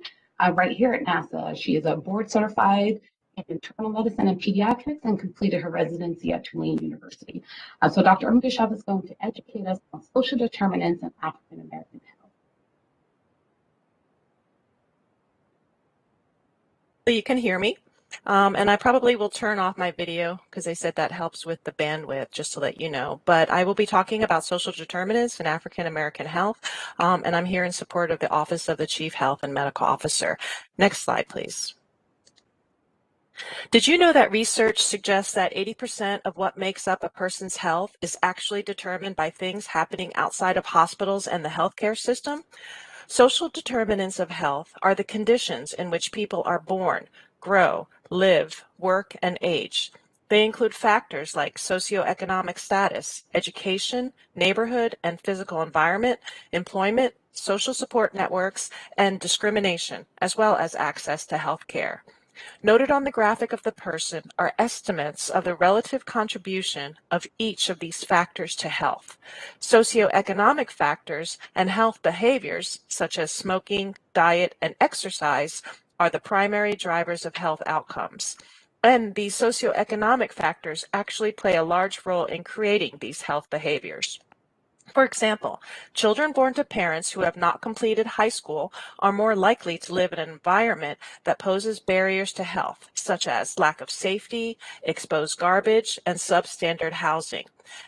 Speaker 11: right here at NASA. She is a board-certified in internal medicine and pediatrics and completed her residency at Tulane University. So Dr. Umgeshoff is going to educate us on social determinants in African American health.
Speaker 12: You can hear me, and I probably will turn off my video because they said that helps with the bandwidth, just to let you know. But I will be talking about social determinants in African American health, and I'm here in support of the Office of the Chief Health and Medical Officer. Next slide, please. Did you know that research suggests that 80% of what makes up a person's health is actually determined by things happening outside of hospitals and the healthcare system? Social determinants of health are the conditions in which people are born, grow, live, work, and age. They include factors like socioeconomic status, education, neighborhood and physical environment, employment, social support networks, and discrimination, as well as access to health care. Noted on the graphic of the person are estimates of the relative contribution of each of these factors to health. Socioeconomic factors and health behaviors, such as smoking, diet, and exercise, are the primary drivers of health outcomes. And these socioeconomic factors actually play a large role in creating these health behaviors. For example, children born to parents who have not completed high school are more likely to live in an environment that poses barriers to health, such as lack of safety, exposed garbage, and substandard housing.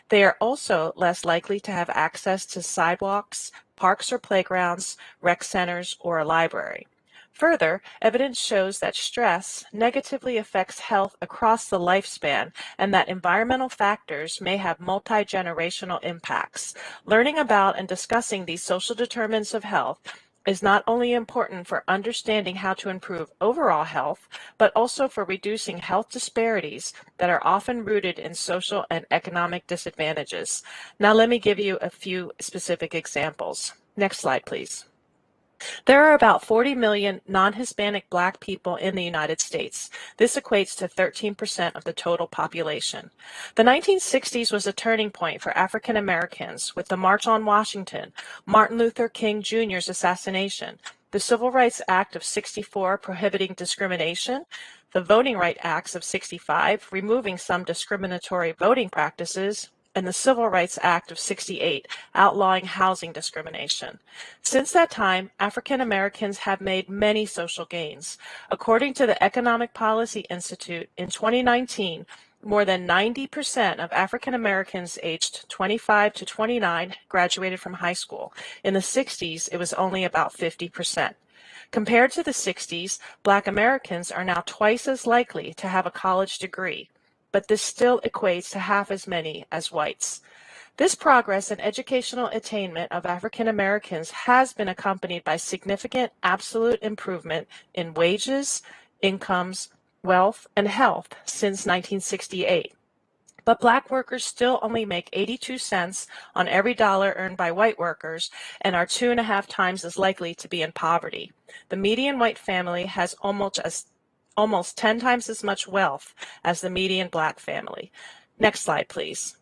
Speaker 12: They are also less likely to have access to sidewalks, parks or playgrounds, rec centers, or a library. Further, evidence shows that stress negatively affects health across the lifespan and that environmental factors may have multi-generational impacts. Learning about and discussing these social determinants of health is not only important for understanding how to improve overall health, but also for reducing health disparities that are often rooted in social and economic disadvantages. Now let me give you a few specific examples. Next slide, please. There are about 40 million non-Hispanic Black people in the United States. This equates to 13% of the total population. The 1960s was a turning point for African Americans with the March on Washington, Martin Luther King Jr.'s assassination, the Civil Rights Act of '64 prohibiting discrimination, the Voting Rights Acts of '65 removing some discriminatory voting practices, and the Civil Rights Act of '68 outlawing housing discrimination. Since that time, African Americans have made many social gains. According to the Economic Policy Institute, in 2019, more than 90% of African Americans aged 25 to 29 graduated from high school. In the 60s, it was only about 50%. Compared to the 60s, Black Americans are now twice as likely to have a college degree, but this still equates to half as many as whites. This progress in educational attainment of African Americans has been accompanied by significant absolute improvement in wages, incomes, wealth, and health since 1968. But Black workers still only make 82 cents on every dollar earned by white workers and are 2.5 times as likely to be in poverty. The median white family has almost 10 times as much wealth as the median Black family. Next slide, please.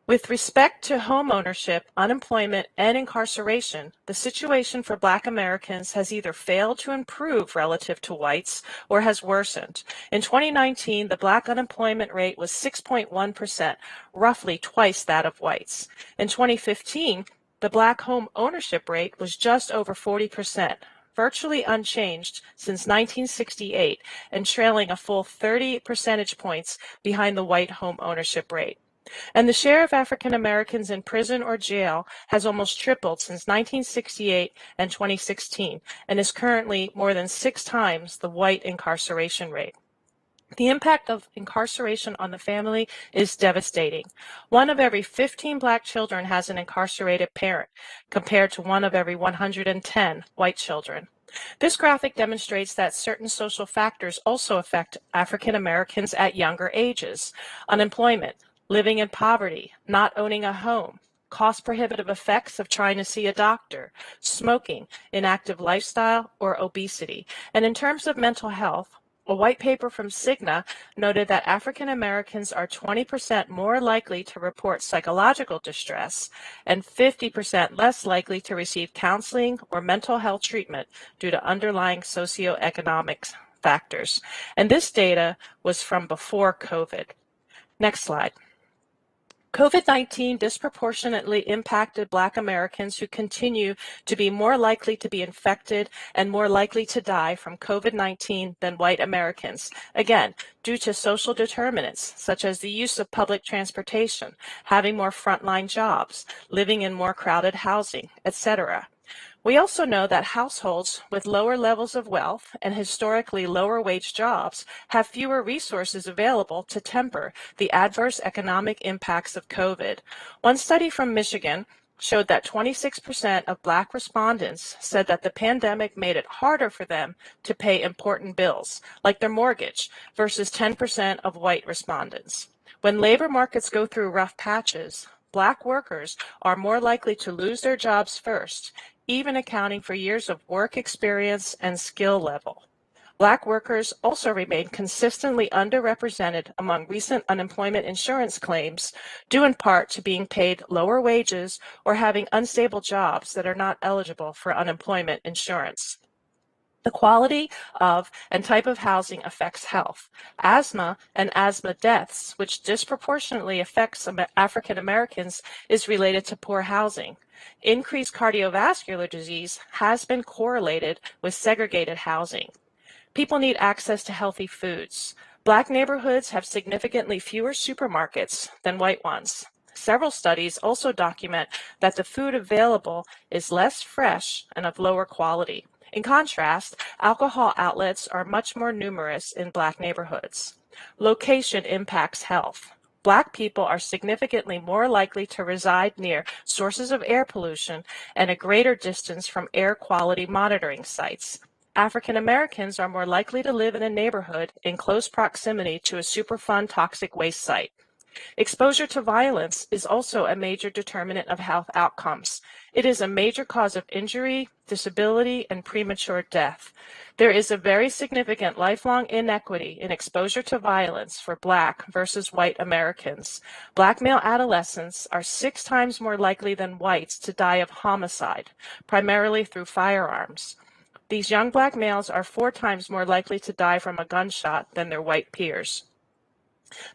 Speaker 12: With respect to home ownership, unemployment, and incarceration, the situation for Black Americans has either failed to improve relative to whites or has worsened. In 2019, the Black unemployment rate was 6.1%, roughly twice that of whites. In 2015, the Black home ownership rate was just over 40%. Virtually unchanged since 1968 and trailing a full 30 percentage points behind the white home ownership rate. And the share of African Americans in prison or jail has almost tripled since 1968 and 2016 and is currently more than 6 times the white incarceration rate. The impact of incarceration on the family is devastating. 1 of every 15 Black children has an incarcerated parent, compared to 1 of every 110 white children. This graphic demonstrates that certain social factors also affect African Americans at younger ages. Unemployment, living in poverty, not owning a home, cost-prohibitive effects of trying to see a doctor, smoking, inactive lifestyle, or obesity. And in terms of mental health, a white paper from Cigna noted that African Americans are 20% more likely to report psychological distress and 50% less likely to receive counseling or mental health treatment due to underlying socioeconomic factors. And this data was from before COVID. Next slide. COVID-19 disproportionately impacted Black Americans who continue to be more likely to be infected and more likely to die from COVID-19 than white Americans, again, due to social determinants such as the use of public transportation, having more frontline jobs, living in more crowded housing, etc. We also know that households with lower levels of wealth and historically lower wage jobs have fewer resources available to temper the adverse economic impacts of COVID. One study from Michigan showed that 26% of Black respondents said that the pandemic made it harder for them to pay important bills, like their mortgage, versus 10% of white respondents. When labor markets go through rough patches, Black workers are more likely to lose their jobs first, even accounting for years of work experience and skill level. Black workers also remain consistently underrepresented among recent unemployment insurance claims, due in part to being paid lower wages or having unstable jobs that are not eligible for unemployment insurance. The quality of and type of housing affects health. Asthma and asthma deaths, which disproportionately affects African Americans, is related to poor housing. Increased cardiovascular disease has been correlated with segregated housing. People need access to healthy foods. Black neighborhoods have significantly fewer supermarkets than white ones. Several studies also document that the food available is less fresh and of lower quality. In contrast, alcohol outlets are much more numerous in Black neighborhoods. Location impacts health. Black people are significantly more likely to reside near sources of air pollution and a greater distance from air quality monitoring sites. African Americans are more likely to live in a neighborhood in close proximity to a Superfund toxic waste site. Exposure to violence is also a major determinant of health outcomes. It is a major cause of injury, disability, and premature death. There is a very significant lifelong inequity in exposure to violence for Black versus white Americans. Black male adolescents are 6 times more likely than whites to die of homicide, primarily through firearms. These young Black males are 4 times more likely to die from a gunshot than their white peers.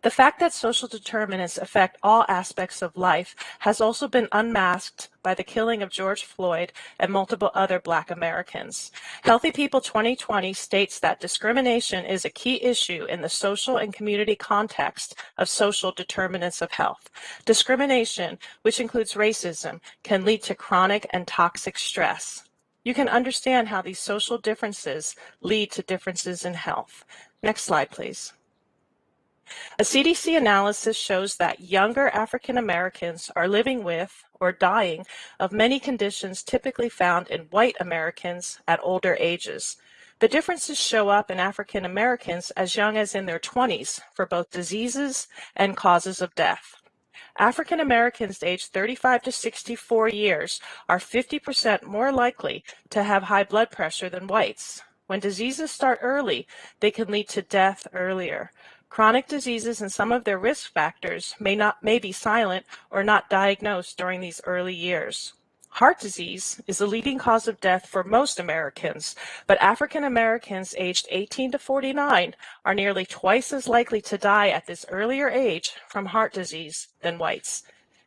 Speaker 12: The fact that social determinants affect all aspects of life has also been unmasked by the killing of George Floyd and multiple other Black Americans. Healthy People 2020 states that discrimination is a key issue in the social and community context of social determinants of health. Discrimination, which includes racism, can lead to chronic and toxic stress. You can understand how these social differences lead to differences in health. Next slide, please. A CDC analysis shows that younger African Americans are living with or dying of many conditions typically found in white Americans at older ages. The differences show up in African Americans as young as in their 20s for both diseases and causes of death. African Americans aged 35 to 64 years are 50% more likely to have high blood pressure than whites. When diseases start early, they can lead to death earlier. Chronic diseases and some of their risk factors may be silent or not diagnosed during these early years. Heart disease is the leading cause of death for most Americans, but African Americans aged 18 to 49 are nearly twice as likely to die at this earlier age from heart disease than whites.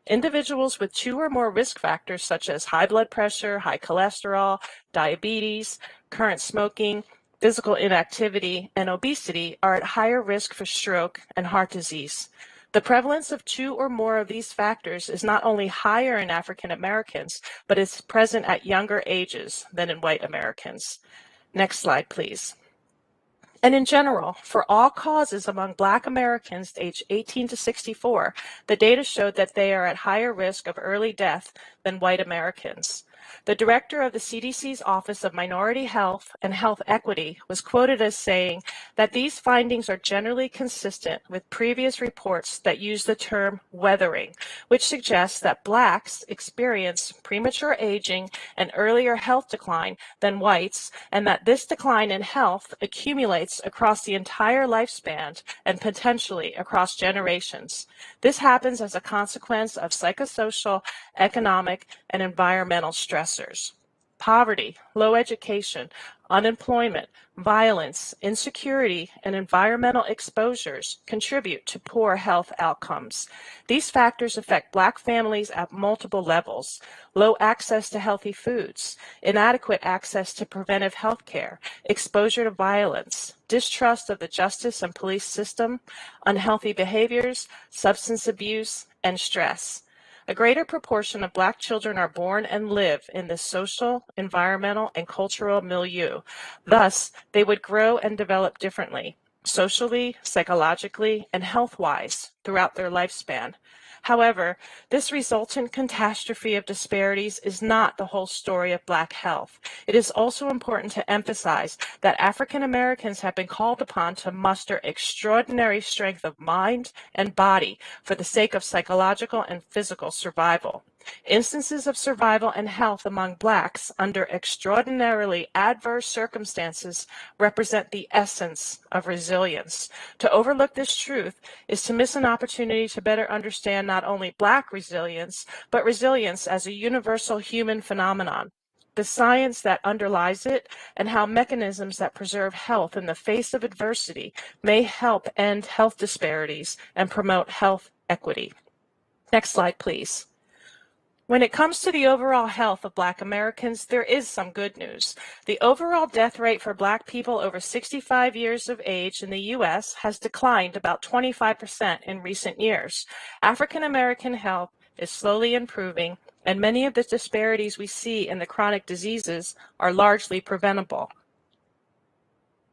Speaker 12: Individuals with 2 or more risk factors such as high blood pressure, high cholesterol, diabetes, current smoking, physical inactivity, and obesity are at higher risk for stroke and heart disease. The prevalence of 2 or more of these factors is not only higher in African Americans, but is present at younger ages than in white Americans. Next slide, please. And in general, for all causes among Black Americans aged 18 to 64, the data showed that they are at higher risk of early death than white Americans. The director of the CDC's Office of Minority Health and Health Equity was quoted as saying that these findings are generally consistent with previous reports that use the term weathering, which suggests that Blacks experience premature aging and earlier health decline than whites, and that this decline in health accumulates across the entire lifespan and potentially across generations. This happens as a consequence of psychosocial, economic, and environmental stressors. Poverty, low education, unemployment, violence, insecurity, and environmental exposures contribute to poor health outcomes. These factors affect Black families at multiple levels: low access to healthy foods, inadequate access to preventive health care, exposure to violence, distrust of the justice and police system, unhealthy behaviors, substance abuse, and stress. A greater proportion of Black children are born and live in this social, environmental, and cultural milieu. Thus, they would grow and develop differently, socially, psychologically, and health-wise throughout their lifespan. However, this resultant catastrophe of disparities is not the whole story of Black health. It is also important to emphasize that African Americans have been called upon to muster extraordinary strength of mind and body for the sake of psychological and physical survival. Instances of survival and health among Blacks under extraordinarily adverse circumstances represent the essence of resilience. To overlook this truth is to miss an opportunity to better understand not only Black resilience, but resilience as a universal human phenomenon, the science that underlies it, and how mechanisms that preserve health in the face of adversity may help end health disparities and promote health equity. Next slide, please. When it comes to the overall health of Black Americans, there is some good news. The overall death rate for Black people over 65 years of age in the U.S. has declined about 25% in recent years. African American health is slowly improving, and many of the disparities we see in the chronic diseases are largely preventable.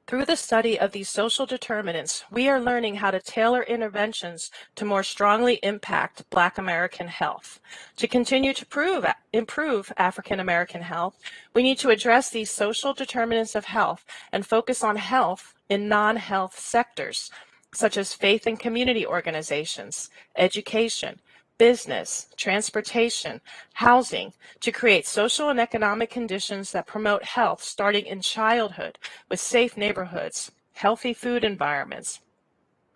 Speaker 12: Through the study of these social determinants, we are learning how to tailor interventions to more strongly impact Black American health. To continue to improve African American health, we need to address these social determinants of health and focus on health in non-health sectors, such as faith and community organizations, education, business, transportation, housing, to create social and economic conditions that promote health starting in childhood with safe neighborhoods, healthy food environments,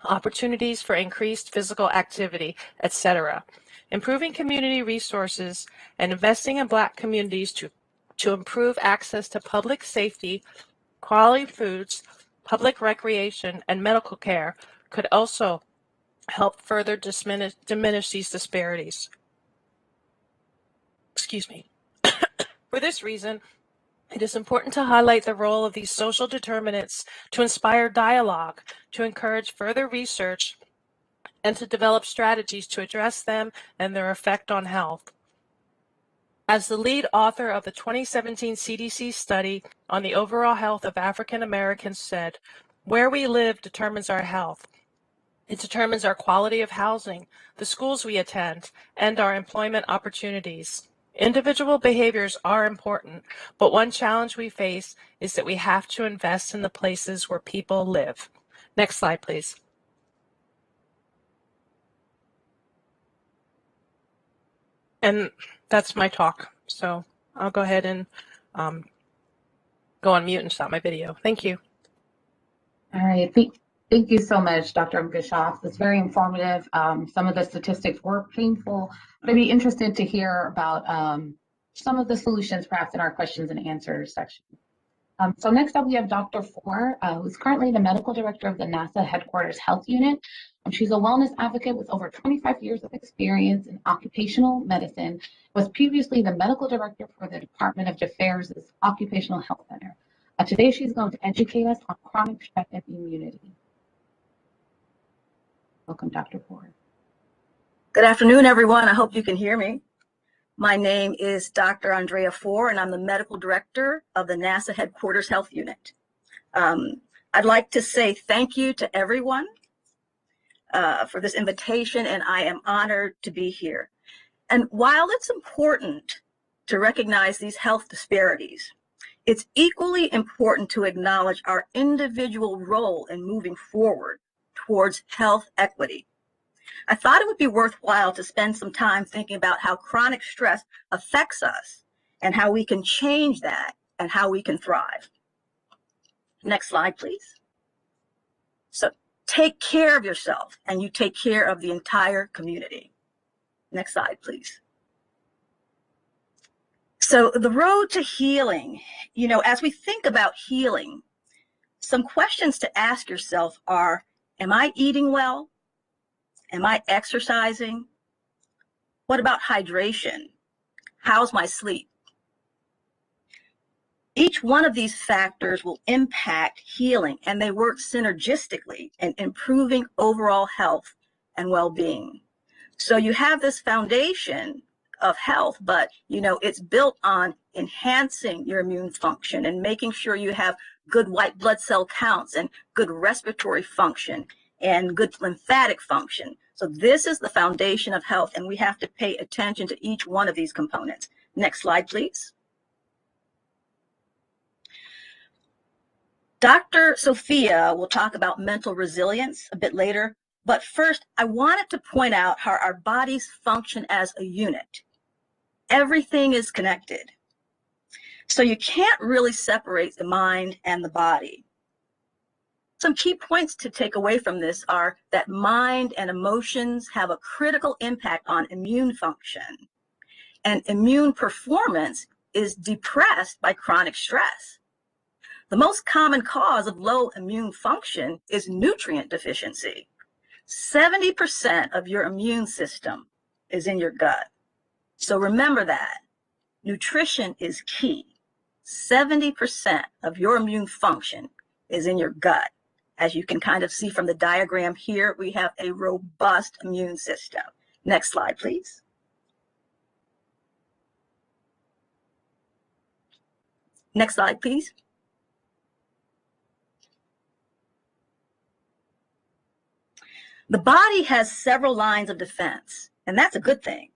Speaker 12: opportunities for increased physical activity, etc. Improving community resources and investing in Black communities to improve access to public safety, quality foods, public recreation, and medical care could also help further diminish these disparities. Excuse me. For this reason, it is important to highlight the role of these social determinants to inspire dialogue, to encourage further research, and to develop strategies to address them and their effect on health. As the lead author of the 2017 CDC study on the overall health of African Americans said, "Where we live determines our health. It determines our quality of housing, the schools we attend, and our employment opportunities. Individual behaviors are important, but one challenge we face is that we have to invest in the places where people live." Next slide, please. And that's my talk. So I'll go ahead and go on mute and stop my video. Thank you.
Speaker 11: All right. Thank you so much, Dr. Bischoff. It's very informative. Some of the statistics were painful, but I'd be interested to hear about some of the solutions perhaps in our questions and answers section. So next up, we have Dr. Four, who's currently the medical director of the NASA Headquarters Health Unit. She's a wellness advocate with over 25 years of experience in occupational medicine, was previously the medical director for the Department of Defense's Occupational Health Center. Today, she's going to educate us on chronic stress and immunity. Welcome, Dr. Ford.
Speaker 13: Good afternoon, everyone. I hope you can hear me. My name is Dr. Andrea Four, and I'm the medical director of the NASA Headquarters Health Unit. I'd like to say thank you to everyone for this invitation, and I am honored to be here. And while it's important to recognize these health disparities, it's equally important to acknowledge our individual role in moving forward towards health equity. I thought it would be worthwhile to spend some time thinking about how chronic stress affects us and how we can change that and how we can thrive. Next slide, please. So take care of yourself and you take care of the entire community. Next slide, please. So the road to healing, as we think about healing, some questions to ask yourself are, am I eating well? Am I exercising? What about hydration? How's my sleep? Each one of these factors will impact healing, and they work synergistically in improving overall health and well-being. So you have this foundation of health, but it's built on enhancing your immune function and making sure you have good white blood cell counts and good respiratory function and good lymphatic function. So this is the foundation of health, and we have to pay attention to each one of these components. Next slide, please. Dr. Sophia will talk about mental resilience a bit later, but first I wanted to point out how our bodies function as a unit. Everything is connected. So you can't really separate the mind and the body. Some key points to take away from this are that mind and emotions have a critical impact on immune function, and immune performance is depressed by chronic stress. The most common cause of low immune function is nutrient deficiency. 70% of your immune system is in your gut. So remember that. Nutrition is key. 70% of your immune function is in your gut. As you can kind of see from the diagram here, we have a robust immune system. Next slide, please. Next slide, please. The body has several lines of defense, and that's a good thing.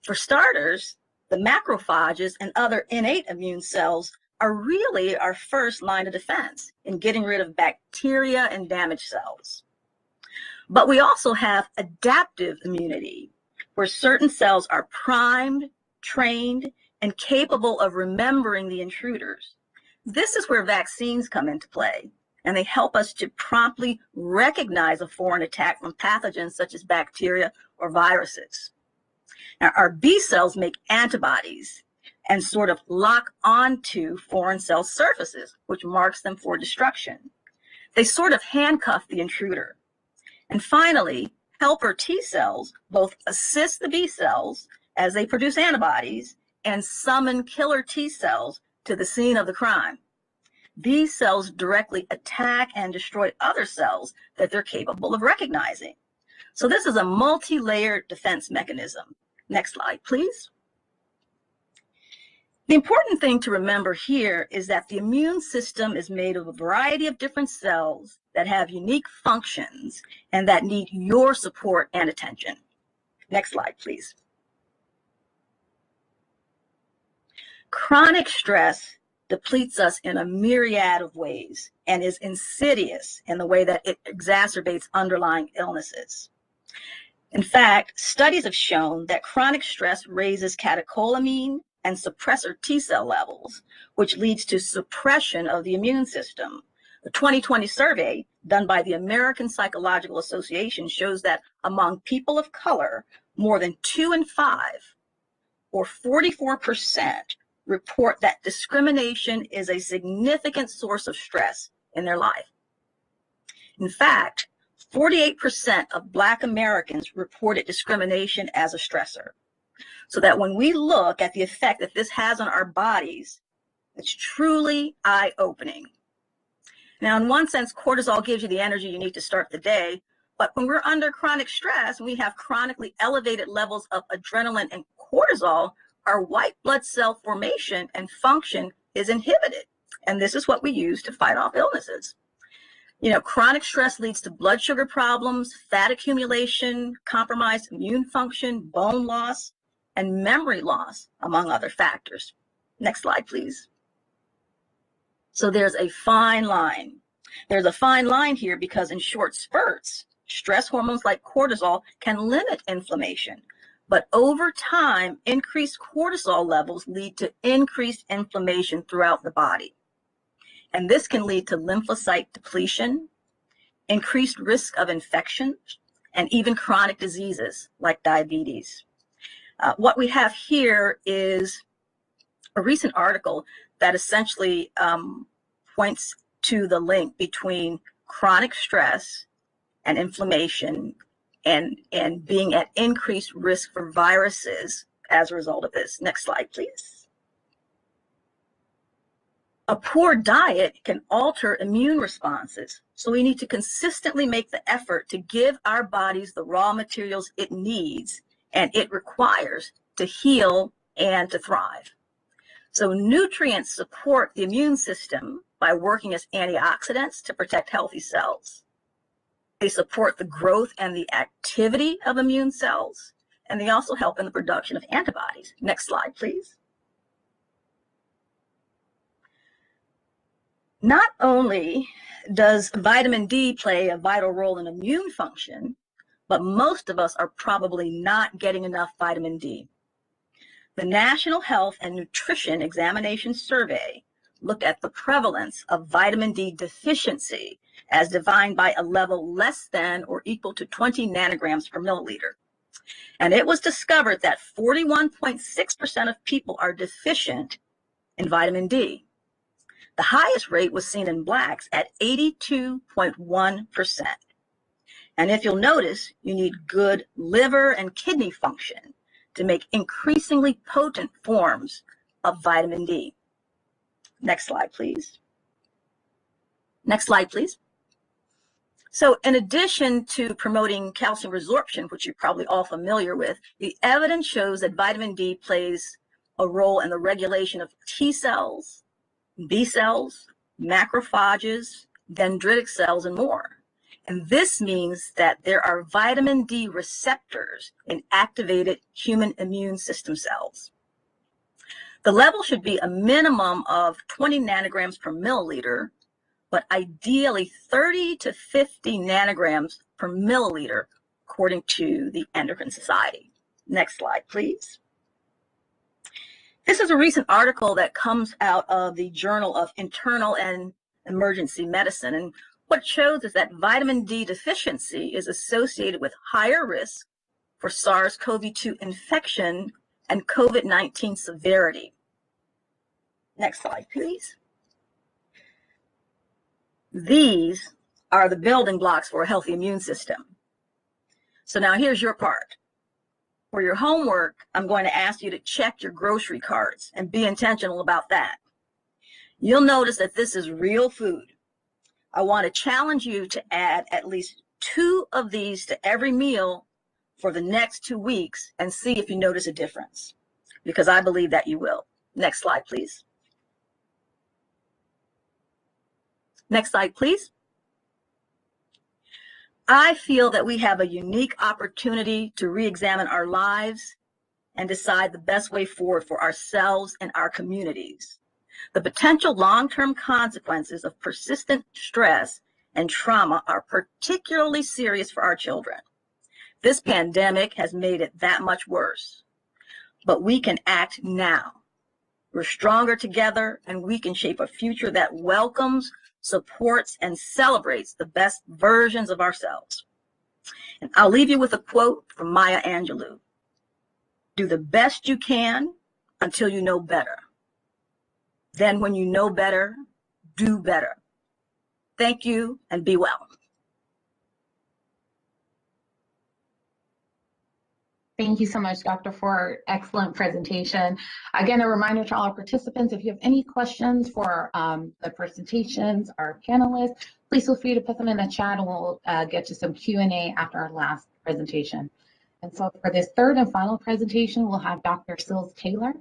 Speaker 13: For starters, the macrophages and other innate immune cells are really our first line of defense in getting rid of bacteria and damaged cells. But we also have adaptive immunity, where certain cells are primed, trained, and capable of remembering the intruders. This is where vaccines come into play, and they help us to promptly recognize a foreign attack from pathogens such as bacteria or viruses. Now, our B cells make antibodies and sort of lock onto foreign cell surfaces, which marks them for destruction. They sort of handcuff the intruder. And finally, helper T cells both assist the B cells as they produce antibodies and summon killer T cells to the scene of the crime. These cells directly attack and destroy other cells that they're capable of recognizing. So this is a multi-layered defense mechanism. Next slide, please. The important thing to remember here is that the immune system is made of a variety of different cells that have unique functions and that need your support and attention. Next slide, please. Chronic stress depletes us in a myriad of ways and is insidious in the way that it exacerbates underlying illnesses. In fact, studies have shown that chronic stress raises catecholamine and suppressor T cell levels, which leads to suppression of the immune system. The 2020 survey done by the American Psychological Association shows that among people of color, more than 2 in 5, or 44%, report that discrimination is a significant source of stress in their life. In fact, 48% of Black Americans reported discrimination as a stressor. So that when we look at the effect that this has on our bodies, it's truly eye-opening. Now, in one sense, cortisol gives you the energy you need to start the day, but when we're under chronic stress and we have chronically elevated levels of adrenaline and cortisol, our white blood cell formation and function is inhibited. And this is what we use to fight off illnesses. You know, chronic stress leads to blood sugar problems, fat accumulation, compromised immune function, bone loss, and memory loss, among other factors. Next slide, please. So there's a fine line. There's a fine line here because in short spurts, stress hormones like cortisol can limit inflammation. But over time, increased cortisol levels lead to increased inflammation throughout the body. And this can lead to lymphocyte depletion, increased risk of infection, and even chronic diseases like diabetes. What we have here is a recent article that essentially points to the link between chronic stress and inflammation and being at increased risk for viruses as a result of this. Next slide, please. A poor diet can alter immune responses, so we need to consistently make the effort to give our bodies the raw materials it needs and it requires to heal and to thrive. So nutrients support the immune system by working as antioxidants to protect healthy cells. They support the growth and the activity of immune cells, and they also help in the production of antibodies. Next slide, please. Not only does vitamin D play a vital role in immune function, but most of us are probably not getting enough vitamin D. The National Health and Nutrition Examination Survey looked at the prevalence of vitamin D deficiency as defined by a level less than or equal to 20 nanograms per milliliter. And it was discovered that 41.6% of people are deficient in vitamin D. The highest rate was seen in Blacks at 82.1%. And if you'll notice, you need good liver and kidney function to make increasingly potent forms of vitamin D. Next slide, please. Next slide, please. So in addition to promoting calcium resorption, which you're probably all familiar with, the evidence shows that vitamin D plays a role in the regulation of T cells, B cells, macrophages, dendritic cells, and more. And this means that there are vitamin D receptors in activated human immune system cells. The level should be a minimum of 20 nanograms per milliliter, but ideally 30 to 50 nanograms per milliliter, according to the Endocrine Society. Next slide, please. This is a recent article that comes out of the Journal of Internal and Emergency Medicine. And what it shows is that vitamin D deficiency is associated with higher risk for SARS-CoV-2 infection and COVID-19 severity. Next slide, please. These are the building blocks for a healthy immune system. So now here's your part. For your homework, I'm going to ask you to check your grocery carts and be intentional about that. You'll notice that this is real food. I want to challenge you to add at least 2 of these to every meal for the next 2 weeks and see if you notice a difference, because I believe that you will. Next slide, please. Next slide, please. I feel that we have a unique opportunity to re-examine our lives and decide the best way forward for ourselves and our communities. The potential long-term consequences of persistent stress and trauma are particularly serious for our children. This pandemic has made it that much worse, but we can act now. We're stronger together, and we can shape a future that welcomes, supports, and celebrates the best versions of ourselves. And I'll leave you with a quote from Maya Angelou. Do the best you can until you know better. Then when you know better, do better. Thank you, and be well.
Speaker 11: Thank you so much, Dr. for excellent presentation. Again, a reminder to all our participants, if you have any questions for the presentations, our panelists, please feel free to put them in the chat and we'll get to some Q&A after our last presentation. And so for this third and final presentation, we'll have Dr. Sills Taylor.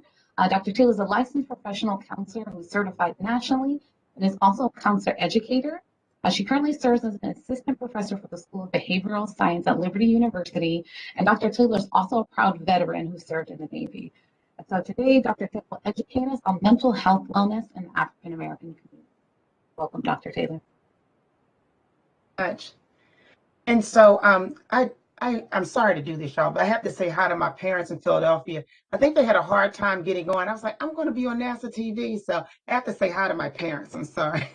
Speaker 11: Dr. Taylor is a licensed professional counselor who's certified nationally and is also a counselor educator. She currently serves as an assistant professor for the School of Behavioral Science at Liberty University, and Dr. Taylor is also a proud veteran who served in the Navy. And so today, Dr. Taylor will educate us on mental health wellness in the African American community. Welcome, Dr. Taylor.
Speaker 14: Much. And so I'm sorry to do this, y'all, but I have to say hi to my parents in Philadelphia. I think they had a hard time getting going. I was like, I'm going to be on NASA TV, so I have to say hi to my parents. I'm sorry.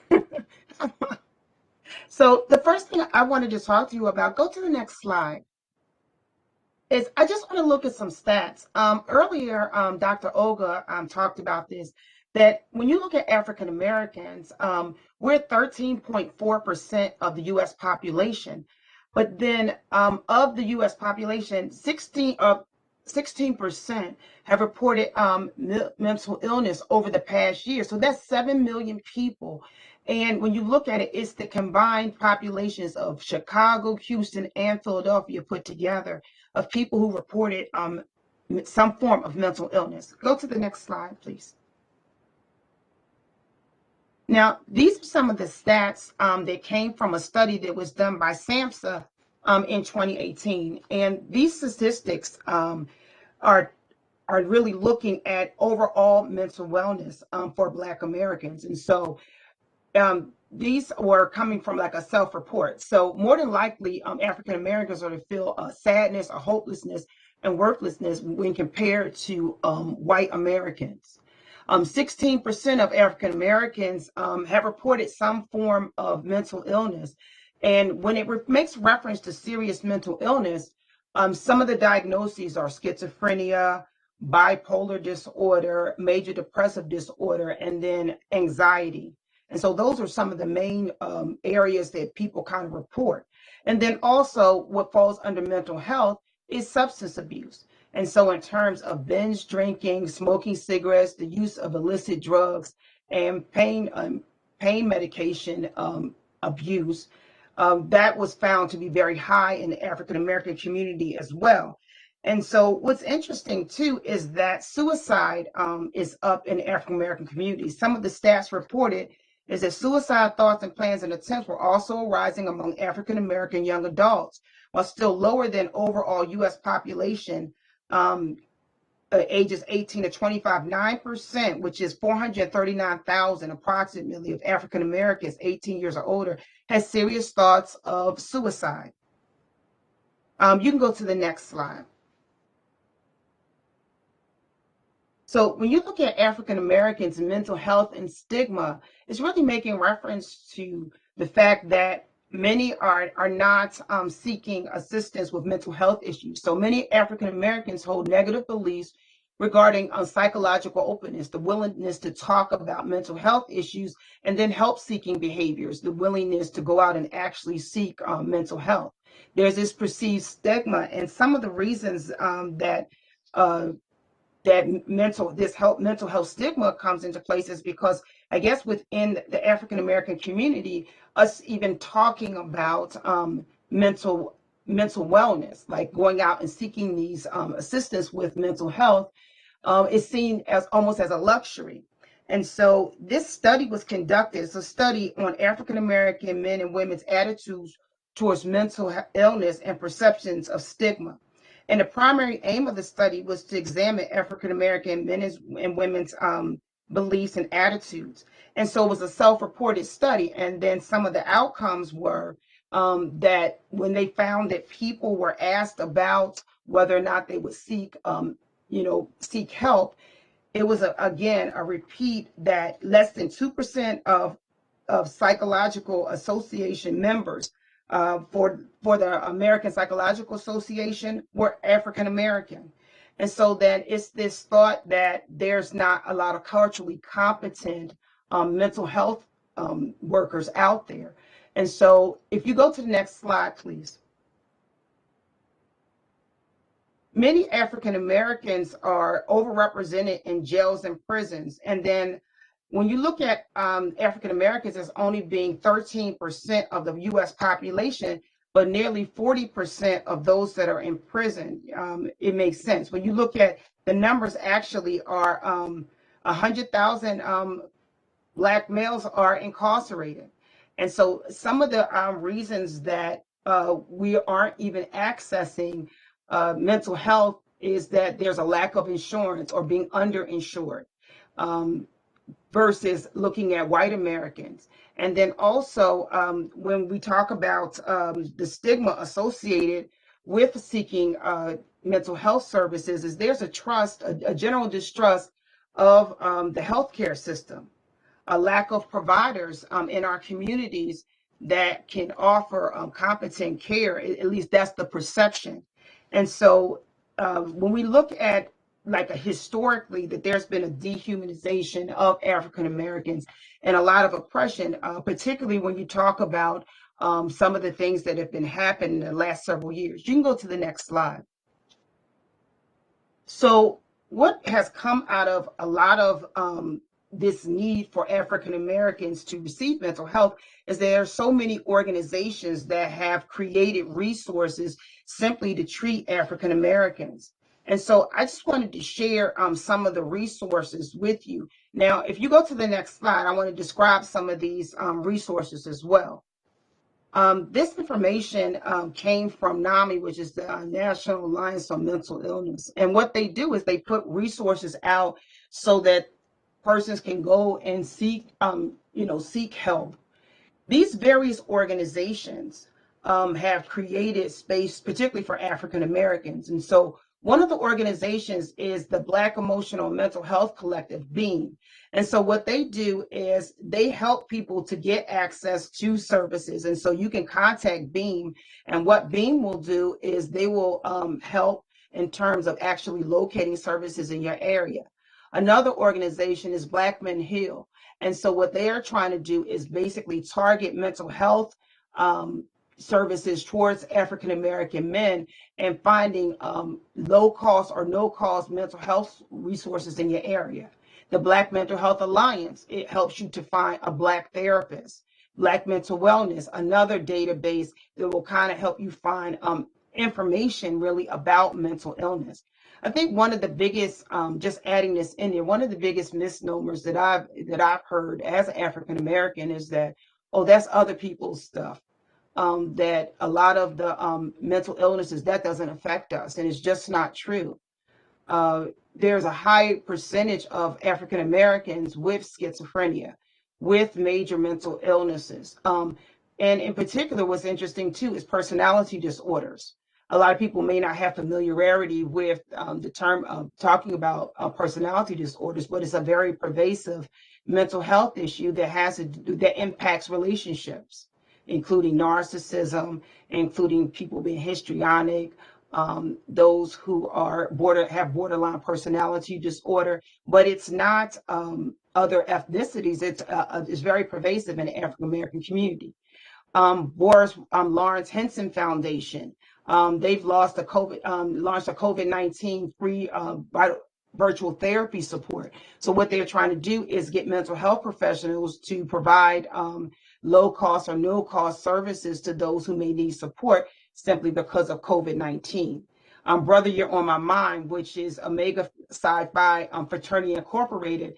Speaker 14: So the first thing I wanted to talk to you about, go to the next slide, is I just want to look at some stats. Earlier, Dr. Olga talked about this, that when you look at African Americans, we're 13.4% of the U.S. population. But then of the U.S. population, 16% have reported mental illness over the past year. So that's 7 million people. And when you look at it, it's the combined populations of Chicago, Houston, and Philadelphia put together of people who reported some form of mental illness. Go to the next slide, please. Now, these are some of the stats that came from a study that was done by SAMHSA in 2018. And these statistics are really looking at overall mental wellness for Black Americans. And so these were coming from like a self-report. So more than likely, African Americans are to feel sadness or hopelessness and worthlessness when compared to white Americans. 16% of African Americans have reported some form of mental illness. And when it makes reference to serious mental illness, some of the diagnoses are schizophrenia, bipolar disorder, major depressive disorder, and then anxiety. And so those are some of the main areas that people kind of report. And then also what falls under mental health is substance abuse. And so in terms of binge drinking, smoking cigarettes, the use of illicit drugs, and pain medication abuse, that was found to be very high in the African American community as well. And so what's interesting too is that suicide is up in the African American community. Some of the stats reported is that suicide thoughts and plans and attempts were also rising among African American young adults, while still lower than overall U.S. population, ages 18 to 25. 9%, which is 439,000 approximately of African Americans 18 years or older, has serious thoughts of suicide. You can go to the next slide. So when you look at African Americans and mental health and stigma, it's really making reference to the fact that many are not seeking assistance with mental health issues. So many African Americans hold negative beliefs regarding psychological openness, the willingness to talk about mental health issues, and then help-seeking behaviors, the willingness to go out and actually seek mental health. There's this perceived stigma, and some of the reasons that mental health stigma comes into place is because, I guess, within the African American community, us even talking about mental wellness, like going out and seeking these assistance with mental health, is seen as almost as a luxury. And so this study was conducted. It's a study on African American men and women's attitudes towards mental illness and perceptions of stigma. And the primary aim of the study was to examine African American men and women's beliefs and attitudes. And so it was a self-reported study. And then some of the outcomes were that when they found that people were asked about whether or not they would seek help, it was again a repeat that less than 2% of Psychological Association members for the American Psychological Association were African American. And so then it's this thought that there's not a lot of culturally competent mental health workers out there. And so if you go to the next slide, please. Many African Americans are overrepresented in jails and prisons. And then when you look at African Americans as only being 13% of the U.S. population, but nearly 40% of those that are in prison, it makes sense. When you look at the numbers, actually are 100,000 Black males are incarcerated. And so some of the reasons that we aren't even accessing mental health is that there's a lack of insurance or being underinsured. Versus looking at white Americans. And then also when we talk about the stigma associated with seeking mental health services, is there's a general distrust of the healthcare system, a lack of providers in our communities that can offer competent care. At least that's the perception. And so when we look at historically that there's been a dehumanization of African Americans and a lot of oppression, particularly when you talk about some of the things that have been happening in the last several years. You can go to the next slide. So what has come out of a lot of this need for African Americans to receive mental health is there are so many organizations that have created resources simply to treat African Americans. And so I just wanted to share some of the resources with you. Now, if you go to the next slide, I want to describe some of these resources as well. This information came from NAMI, which is the National Alliance on Mental Illness. And what they do is they put resources out so that persons can go and seek help. These various organizations have created space, particularly for African Americans. And so one of the organizations is the Black Emotional and Mental Health Collective, BEAM. And so what they do is they help people to get access to services. And so you can contact BEAM. And what BEAM will do is they will help in terms of actually locating services in your area. Another organization is Black Men Heal. And so what they are trying to do is basically target mental health services towards African American men and finding low cost or no cost mental health resources in your area. The Black Mental Health Alliance, it helps you to find a Black therapist. Black Mental Wellness, another database that will kind of help you find information really about mental illness. I think one of the biggest, just adding this in there, one of the biggest misnomers that I've heard as an African American is that, oh, that's other people's stuff. That a lot of the mental illnesses, that doesn't affect us, and it's just not true. There's a high percentage of African Americans with schizophrenia, with major mental illnesses. And in particular, what's interesting too is personality disorders. A lot of people may not have familiarity with the term of talking about personality disorders, but it's a very pervasive mental health issue that impacts relationships, including narcissism, including people being histrionic, those who have borderline personality disorder. But it's not other ethnicities. It's very pervasive in the African American community. Lawrence Henson Foundation, they've launched a COVID-19 free virtual therapy support. So what they're trying to do is get mental health professionals to provide low cost or no cost services to those who may need support simply because of COVID-19. Brother, You're on My Mind, which is Omega Psi Phi Fraternity Incorporated,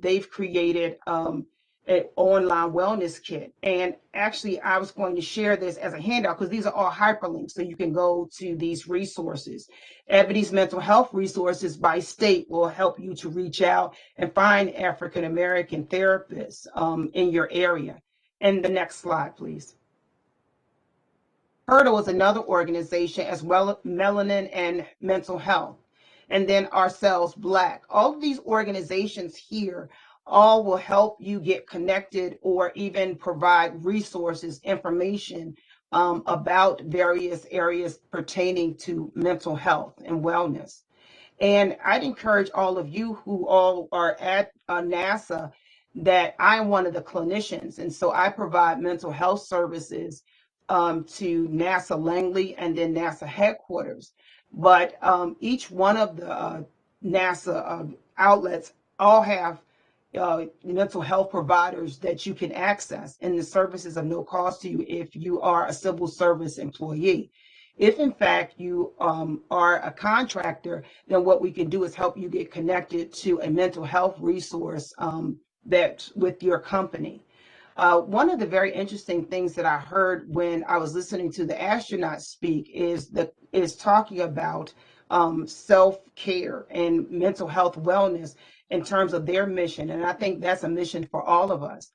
Speaker 14: they've created an online wellness kit. And actually, I was going to share this as a handout because these are all hyperlinks, so you can go to these resources. Ebony's Mental Health Resources by state will help you to reach out and find African American therapists in your area. And the next slide, please. Hurdle is another organization as well, Melanin and Mental Health. And then Ourselves Black. All of these organizations here all will help you get connected or even provide resources, information about various areas pertaining to mental health and wellness. And I'd encourage all of you who all are at NASA that I'm one of the clinicians. And so I provide mental health services to NASA Langley and then NASA headquarters. But each one of the NASA outlets all have mental health providers that you can access, and the services of no cost to you if you are a civil service employee. If in fact you are a contractor, then what we can do is help you get connected to a mental health resource that's with your company. One of the very interesting things that I heard when I was listening to the astronauts speak is talking about self-care and mental health wellness in terms of their mission. And I think that's a mission for all of us,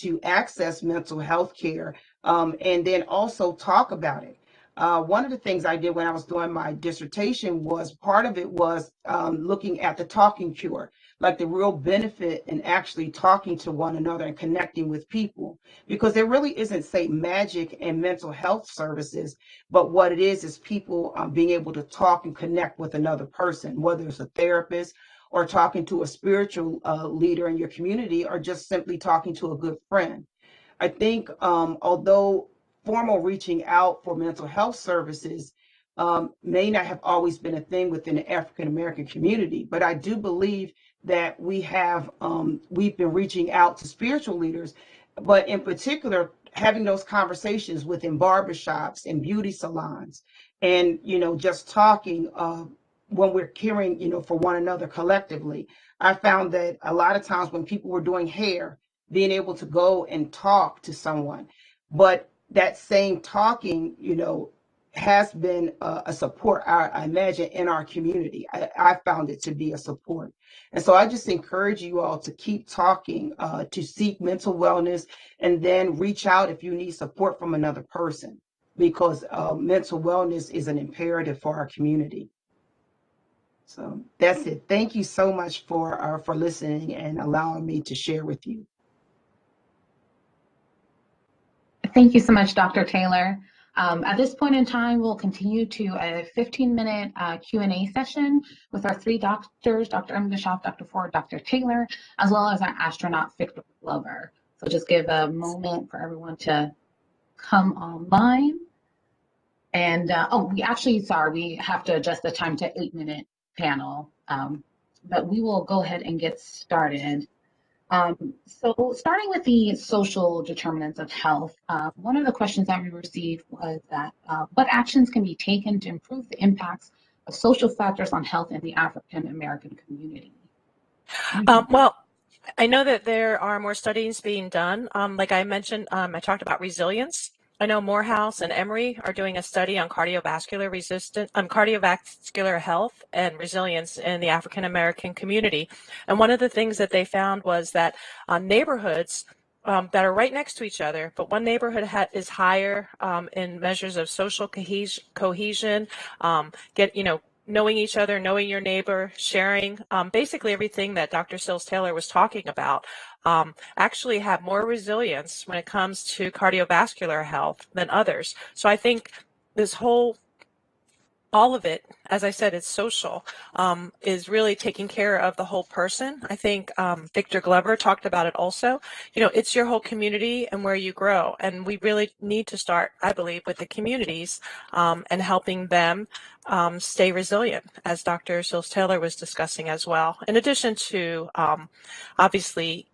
Speaker 14: to access mental health care and then also talk about it. One of the things I did when I was doing my dissertation was part of it was looking at the talking cure, like the real benefit in actually talking to one another and connecting with people, because there really isn't, say, magic in mental health services, but what it is people being able to talk and connect with another person, whether it's a therapist or talking to a spiritual leader in your community or just simply talking to a good friend. I think although formal reaching out for mental health services may not have always been a thing within the African American community, but I do believe that we've been reaching out to spiritual leaders, but in particular having those conversations within barbershops and beauty salons, and just talking when we're caring for one another collectively. I found that a lot of times when people were doing hair, being able to go and talk to someone, but that same talking, has been a support, I imagine, in our community. I found it to be a support. And so I just encourage you all to keep talking, to seek mental wellness, and then reach out if you need support from another person, because mental wellness is an imperative for our community. So that's it. Thank you so much for listening and allowing me to share with you.
Speaker 11: Thank you so much, Dr. Taylor. At this point in time, we'll continue to a 15-minute Q&A session with our three doctors, Dr. Bischoff, Dr. Ford, Dr. Taylor, as well as our astronaut, Victor Glover. So just give a moment for everyone to come online. And, we have to adjust the time to 8-minute panel, but we will go ahead and get started. So starting with the social determinants of health, one of the questions that we received was that what actions can be taken to improve the impacts of social factors on health in the African American community?
Speaker 12: Well, I know that there are more studies being done. Like I mentioned, I talked about resilience. I know Morehouse and Emory are doing a study on cardiovascular health and resilience in the African American community. And one of the things that they found was that neighborhoods that are right next to each other, but one neighborhood is higher in measures of social cohesion, knowing each other, knowing your neighbor, sharing, basically everything that Dr. Sills Taylor was talking about, actually have more resilience when it comes to cardiovascular health than others. So I think all of it, as I said, it's social, is really taking care of the whole person. I think Victor Glover talked about it also. It's your whole community and where you grow. And we really need to start, I believe, with the communities and helping them stay resilient, as Dr. Sills Taylor was discussing as well. In addition to, obviously,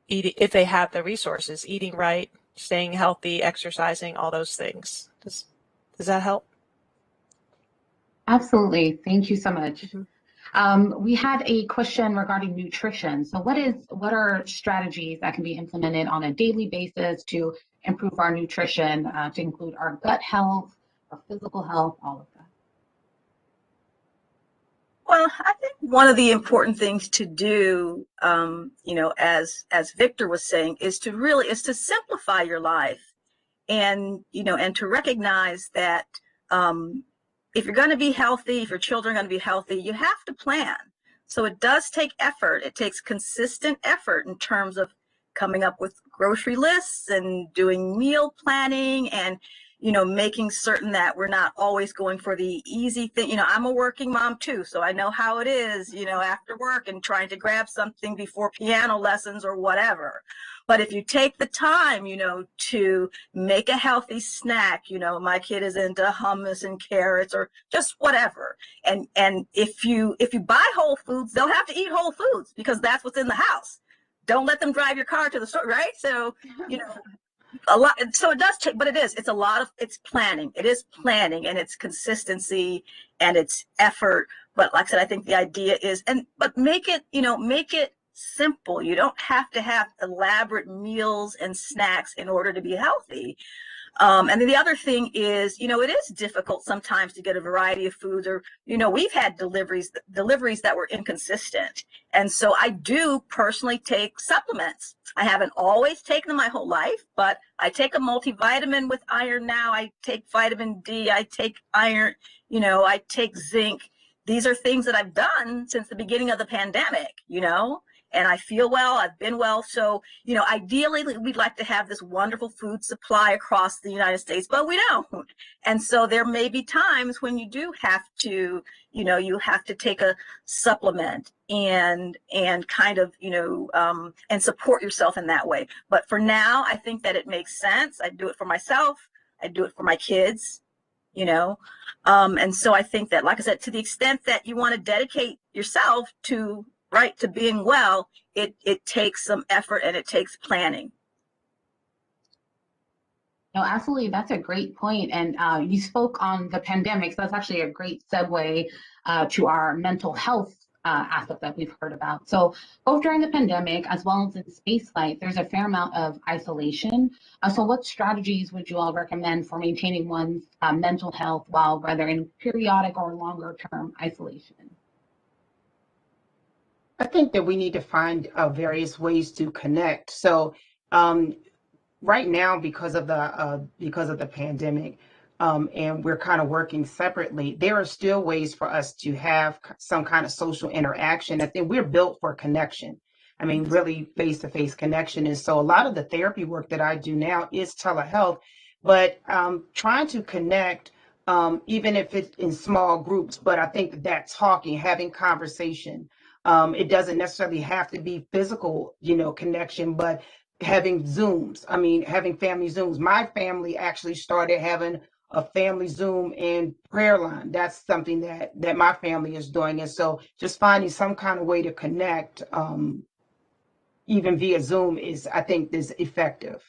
Speaker 12: eating, if they have the resources, eating right, staying healthy, exercising, all those things. Does that help?
Speaker 11: Absolutely. Thank you so much. We had a question regarding nutrition. So what are strategies that can be implemented on a daily basis to improve our nutrition, to include our gut health, our physical health, all of that?
Speaker 13: Well, I think one of the important things to do, as Victor was saying, is to simplify your life, and to recognize that if you're going to be healthy, if your children are going to be healthy, you have to plan. So it does take effort. It takes consistent effort in terms of coming up with grocery lists and doing meal planning and, making certain that we're not always going for the easy thing. I'm a working mom too, so I know how it is, after work and trying to grab something before piano lessons or whatever. But if you take the time, to make a healthy snack, my kid is into hummus and carrots or just whatever. And if you buy Whole Foods, they'll have to eat Whole Foods because that's what's in the house. Don't let them drive your car to the store, right? So, a lot. So it does take, but it's planning. It is planning, and it's consistency, and it's effort. But like I said, I think the idea is, but make it simple. You don't have to have elaborate meals and snacks in order to be healthy. And then the other thing is, it is difficult sometimes to get a variety of foods, or, we've had deliveries that were inconsistent. And so I do personally take supplements. I haven't always taken them my whole life, but I take a multivitamin with iron now. I take vitamin D, I take iron, I take zinc. These are things that I've done since the beginning of the pandemic, and I feel well, I've been well. So, ideally we'd like to have this wonderful food supply across the United States, but we don't. And so there may be times when you do have to, you have to take a supplement and kind of, and support yourself in that way. But for now, I think that it makes sense. I do it for myself. I do it for my kids, and so I think that, like I said, to the extent that you want to dedicate yourself to being well, it takes some effort and it takes planning.
Speaker 11: No, absolutely. That's a great point. And you spoke on the pandemic. So that's actually a great segue to our mental health aspect that we've heard about. So both during the pandemic as well as in spaceflight, there's a fair amount of isolation. So what strategies would you all recommend for maintaining one's mental health while whether in periodic or longer term isolation?
Speaker 14: I think that we need to find various ways to connect. So right now, because of the pandemic, and we're kind of working separately, there are still ways for us to have some kind of social interaction. I think we're built for connection. I mean, really face-to-face connection. And so a lot of the therapy work that I do now is telehealth, but trying to connect, even if it's in small groups. But I think that talking, having conversation, it doesn't necessarily have to be physical, connection, but having Zooms. I mean, having family Zooms. My family actually started having a family Zoom and prayer line. That's something that my family is doing. And so just finding some kind of way to connect, even via Zoom, I think is effective.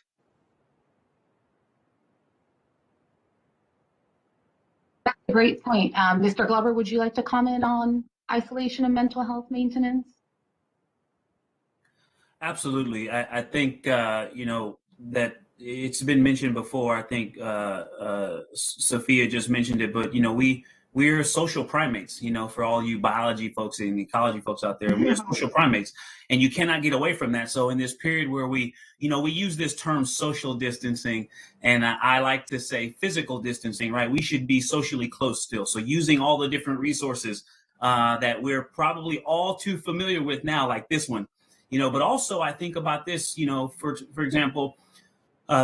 Speaker 11: That's a great point. Mr. Glover, would you like to comment on isolation and mental health maintenance?
Speaker 8: Absolutely. I think, that it's been mentioned before. I think Sophia just mentioned it, but, we're social primates, for all you biology folks and ecology folks out there, we're social primates, and you cannot get away from that. So in this period where we use this term social distancing, and I like to say physical distancing, right? We should be socially close still. So using all the different resources that we're probably all too familiar with now, like this one, but also I think about this, for example,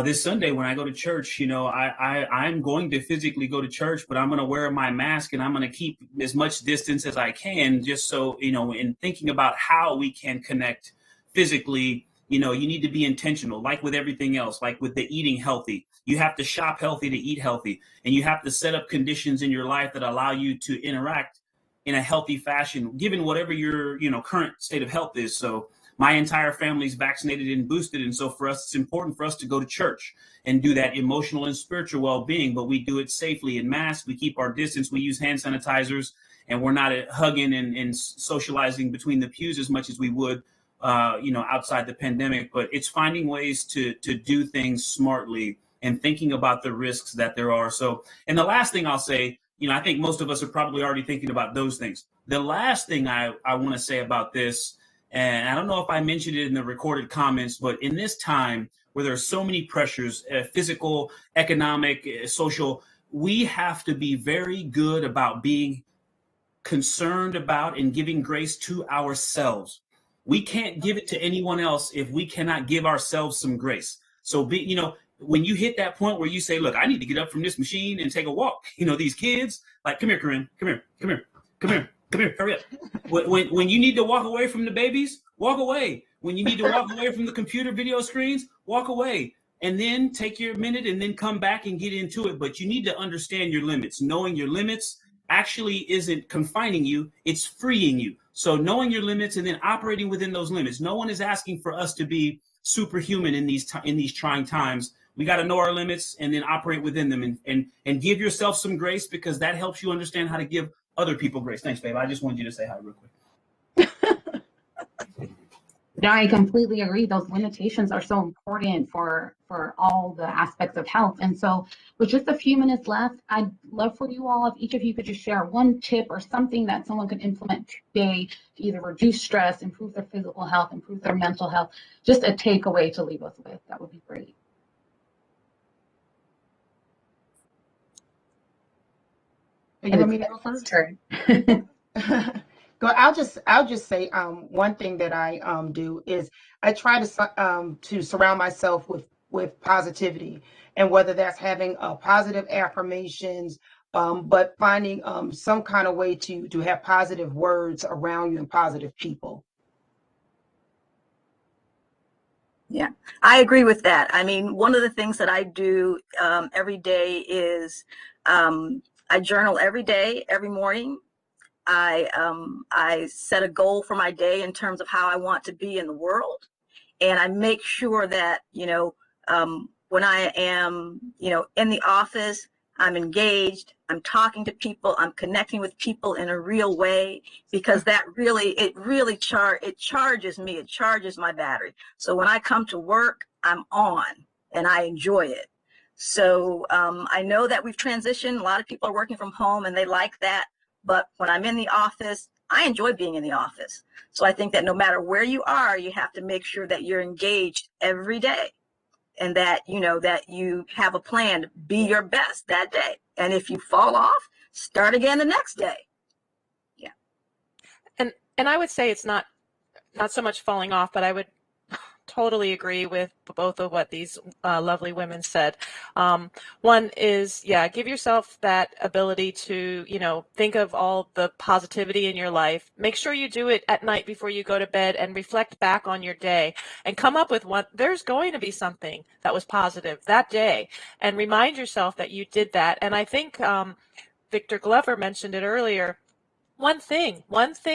Speaker 8: this Sunday when I go to church, I'm going to physically go to church, but I'm going to wear my mask and I'm going to keep as much distance as I can, just so, in thinking about how we can connect physically, you need to be intentional, like with everything else, like with the eating healthy. You have to shop healthy to eat healthy, and you have to set up conditions in your life that allow you to interact in a healthy fashion, given whatever your, current state of health is. So my entire family's vaccinated and boosted. And so for us, it's important for us to go to church and do that emotional and spiritual well-being, but we do it safely in masks. We keep our distance. We use hand sanitizers, and we're not hugging and socializing between the pews as much as we would, outside the pandemic. But it's finding ways to do things smartly and thinking about the risks that there are. So, and the last thing I'll say, I think most of us are probably already thinking about those things. The last thing I want to say about this, and I don't know if I mentioned it in the recorded comments, but in this time where there are so many pressures, physical, economic, social, we have to be very good about being concerned about and giving grace to ourselves. We can't give it to anyone else if we cannot give ourselves some grace. So when you hit that point where you say, look, I need to get up from this machine and take a walk, these kids, like, come here, Corinne, come here, hurry up. When you need to walk away from the babies, walk away. When you need to walk away from the computer video screens, walk away. And then take your minute and then come back and get into it. But you need to understand your limits. Knowing your limits actually isn't confining you, it's freeing you. So knowing your limits and then operating within those limits. No one is asking for us to be superhuman in these trying times. We got to know our limits and then operate within them, and give yourself some grace, because that helps you understand how to give other people grace. Thanks, babe. I just wanted you to say hi real quick.
Speaker 11: No, I completely agree. Those limitations are so important for all the aspects of health. And so with just a few minutes left, I'd love for you all, if each of you could just share one tip or something that someone could implement today to either reduce stress, improve their physical health, improve their mental health, just a takeaway to leave us with. That would be great.
Speaker 14: You want me to go first?
Speaker 11: Turn.
Speaker 14: I'll just say one thing that I do is I try to surround myself with positivity, and whether that's having positive affirmations, but finding some kind of way to have positive words around you and positive people.
Speaker 13: Yeah, I agree with that. I mean, one of the things that I do every day is I journal every day, every morning. I set a goal for my day in terms of how I want to be in the world. And I make sure that, when I am, in the office, I'm engaged, I'm talking to people, I'm connecting with people in a real way, because that it charges me, it charges my battery. So when I come to work, I'm on and I enjoy it. So I know that we've transitioned. A lot of people are working from home and they like that. But when I'm in the office, I enjoy being in the office. So I think that no matter where you are, you have to make sure that you're engaged every day, and that, that you have a plan to be your best that day. And if you fall off, start again the next day. Yeah.
Speaker 12: And I would say it's not so much falling off, but I would totally agree with both of what these lovely women said. One is, give yourself that ability to, think of all the positivity in your life. Make sure you do it at night before you go to bed and reflect back on your day and come up with there's going to be something that was positive that day, and remind yourself that you did that. And I think Victor Glover mentioned it earlier. one thing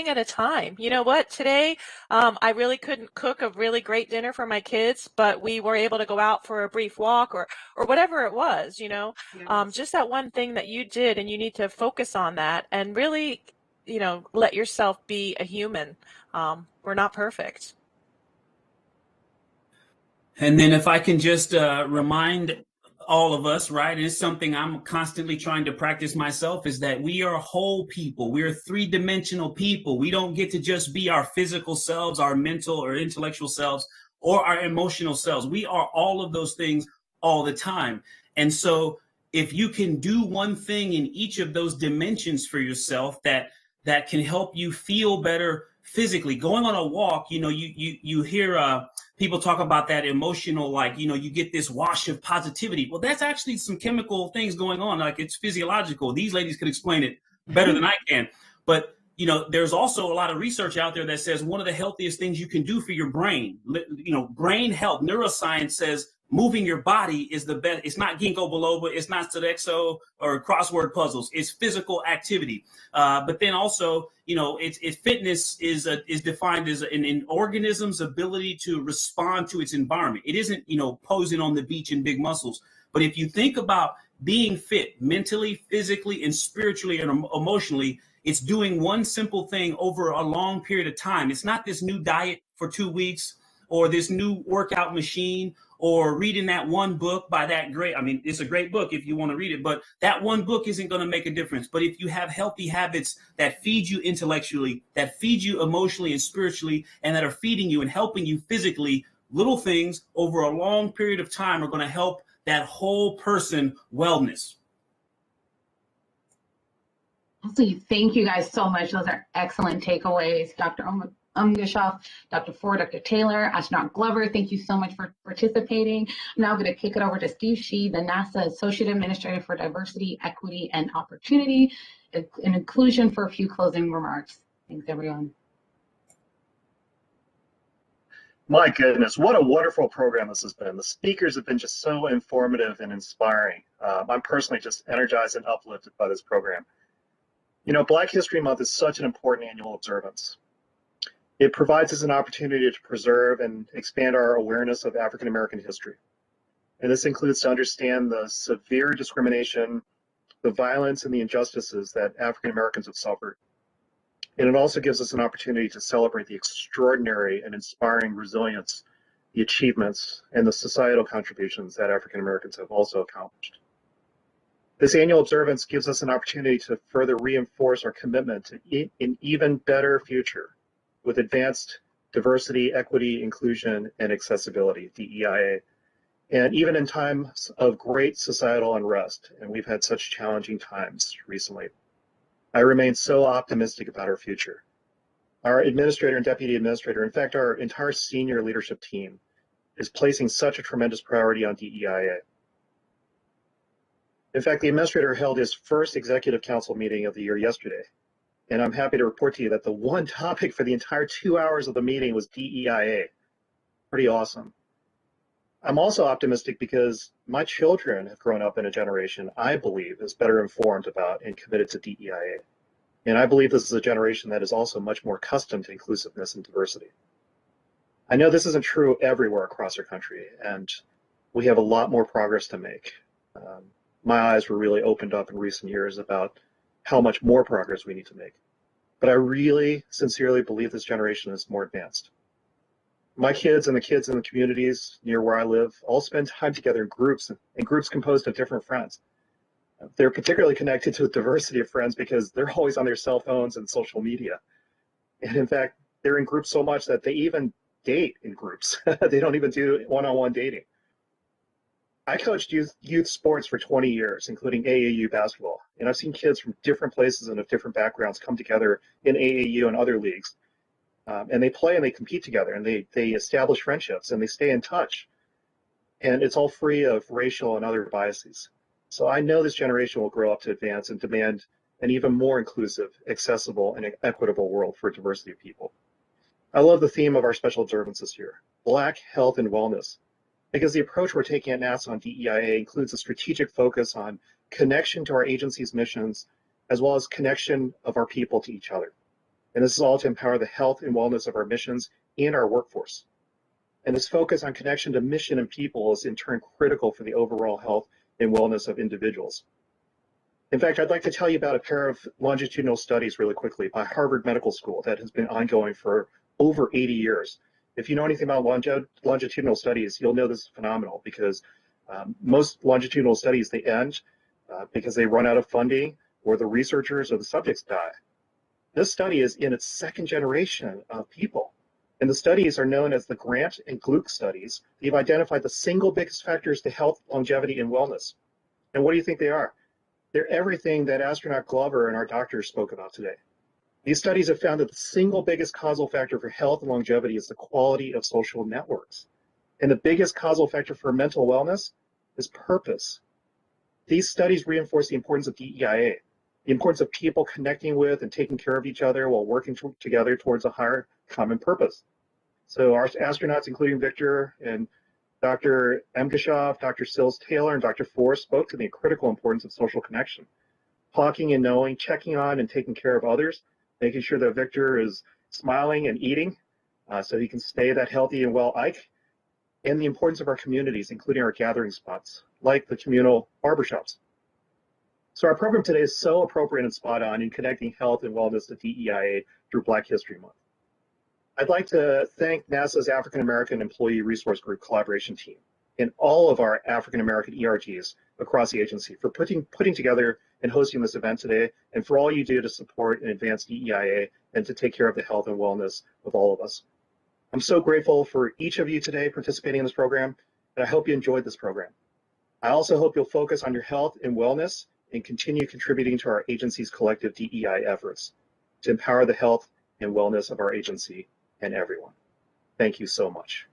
Speaker 12: at a time. You know what? Today, I really couldn't cook a really great dinner for my kids, but we were able to go out for a brief walk or whatever it was, you know, just that one thing that you did, and you need to focus on that and really, you know, let yourself be a human. We're not perfect.
Speaker 8: And then if I can just remind all of us, right, and it's something I'm constantly trying to practice myself, is that we are whole people. We're three-dimensional people. We don't get to just be our physical selves, our mental or intellectual selves, or our emotional selves. We are all of those things all the time. And so if you can do one thing in each of those dimensions for yourself that can help you feel better physically, going on a walk, you know, you hear people talk about that emotional, like, you know, you get this wash of positivity. Well, that's actually some chemical things going on. Like, it's physiological. These ladies could explain it better than I can. But, you know, there's also a lot of research out there that says one of the healthiest things you can do for your brain, you know, brain health, neuroscience says moving your body is the best. It's not ginkgo biloba, it's not Sodexo or crossword puzzles. It's physical activity. But then also, you know, it's fitness is defined as an organism's ability to respond to its environment. It isn't, you know, posing on the beach in big muscles. But if you think about being fit mentally, physically, and spiritually and emotionally, it's doing one simple thing over a long period of time. It's not this new diet for 2 weeks or this new workout machine or reading that one book by that great, I mean, it's a great book if you want to read it, but that one book isn't going to make a difference. But if you have healthy habits that feed you intellectually, that feed you emotionally and spiritually, and that are feeding you and helping you physically, little things over a long period of time are going to help that whole person wellness.
Speaker 11: Absolutely. Thank you guys so much. Those are excellent takeaways. Dr. Umgeshoff, Dr. Ford, Dr. Taylor, Astronaut Glover, thank you so much for participating. I'm now going to kick it over to Steve Shee, the NASA Associate Administrator for Diversity, Equity, and Opportunity, and Inclusion, for a few closing remarks. Thanks, everyone.
Speaker 15: My goodness, what a wonderful program this has been. The speakers have been just so informative and inspiring. I'm personally just energized and uplifted by this program. You know, Black History Month is such an important annual observance. It provides us an opportunity to preserve and expand our awareness of African American history. And this includes to understand the severe discrimination, the violence, and the injustices that African Americans have suffered. And it also gives us an opportunity to celebrate the extraordinary and inspiring resilience, the achievements, and the societal contributions that African Americans have also accomplished. This annual observance gives us an opportunity to further reinforce our commitment to an even better future with advanced diversity, equity, inclusion, and accessibility, DEIA. And even in times of great societal unrest, and we've had such challenging times recently, I remain so optimistic about our future. Our administrator and deputy administrator, in fact, our entire senior leadership team, is placing such a tremendous priority on DEIA. In fact, the administrator held his first executive council meeting of the year yesterday. And I'm happy to report to you that the one topic for the entire 2 hours of the meeting was DEIA. Pretty awesome. I'm also optimistic because my children have grown up in a generation I believe is better informed about and committed to DEIA. And I believe this is a generation that is also much more accustomed to inclusiveness and diversity. I know this isn't true everywhere across our country, and we have a lot more progress to make. My eyes were really opened up in recent years about how much more progress we need to make. But I really sincerely believe this generation is more advanced. My kids and the kids in the communities near where I live all spend time together in groups, and groups composed of different friends. They're particularly connected to a diversity of friends because they're always on their cell phones and social media. And in fact, they're in groups so much that they even date in groups. They don't even do one-on-one dating. I coached youth sports for 20 years, including AAU basketball, and I've seen kids from different places and of different backgrounds come together in AAU and other leagues, and they play and they compete together, and they establish friendships and they stay in touch, and it's all free of racial and other biases. So I know this generation will grow up to advance and demand an even more inclusive, accessible, and equitable world for diversity of people. I love the theme of our special observance this year, Black Health and Wellness, because the approach we're taking at NASA on DEIA includes a strategic focus on connection to our agency's missions as well as connection of our people to each other. And this is all to empower the health and wellness of our missions and our workforce. And this focus on connection to mission and people is in turn critical for the overall health and wellness of individuals. In fact, I'd like to tell you about a pair of longitudinal studies really quickly by Harvard Medical School that has been ongoing for over 80 years. If you know anything about longitudinal studies, you'll know this is phenomenal because most longitudinal studies, they end because they run out of funding or the researchers or the subjects die. This study is in its second generation of people. And the studies are known as the Grant and Gluck studies. They've identified the single biggest factors to health, longevity, and wellness. And what do you think they are? They're everything that astronaut Glover and our doctors spoke about today. These studies have found that the single biggest causal factor for health and longevity is the quality of social networks. And the biggest causal factor for mental wellness is purpose. These studies reinforce the importance of DEIA, the importance of people connecting with and taking care of each other while working together towards a higher common purpose. So our astronauts, including Victor and Dr. Emkashov, Dr. Sills-Taylor, and Dr. Forrest spoke to the critical importance of social connection. Talking and knowing, checking on and taking care of others, making sure that Victor is smiling and eating so he can stay that healthy and well Ike, and the importance of our communities, including our gathering spots, like the communal barbershops. So our program today is so appropriate and spot on in connecting health and wellness to DEIA through Black History Month. I'd like to thank NASA's African American Employee Resource Group collaboration team and all of our African American ERGs across the agency for putting together and hosting this event today, and for all you do to support and advance DEIA and to take care of the health and wellness of all of us. I'm so grateful for each of you today participating in this program, and I hope you enjoyed this program. I also hope you'll focus on your health and wellness and continue contributing to our agency's collective DEI efforts to empower the health and wellness of our agency and everyone. Thank you so much.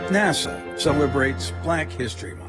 Speaker 16: NASA celebrates Black History Month.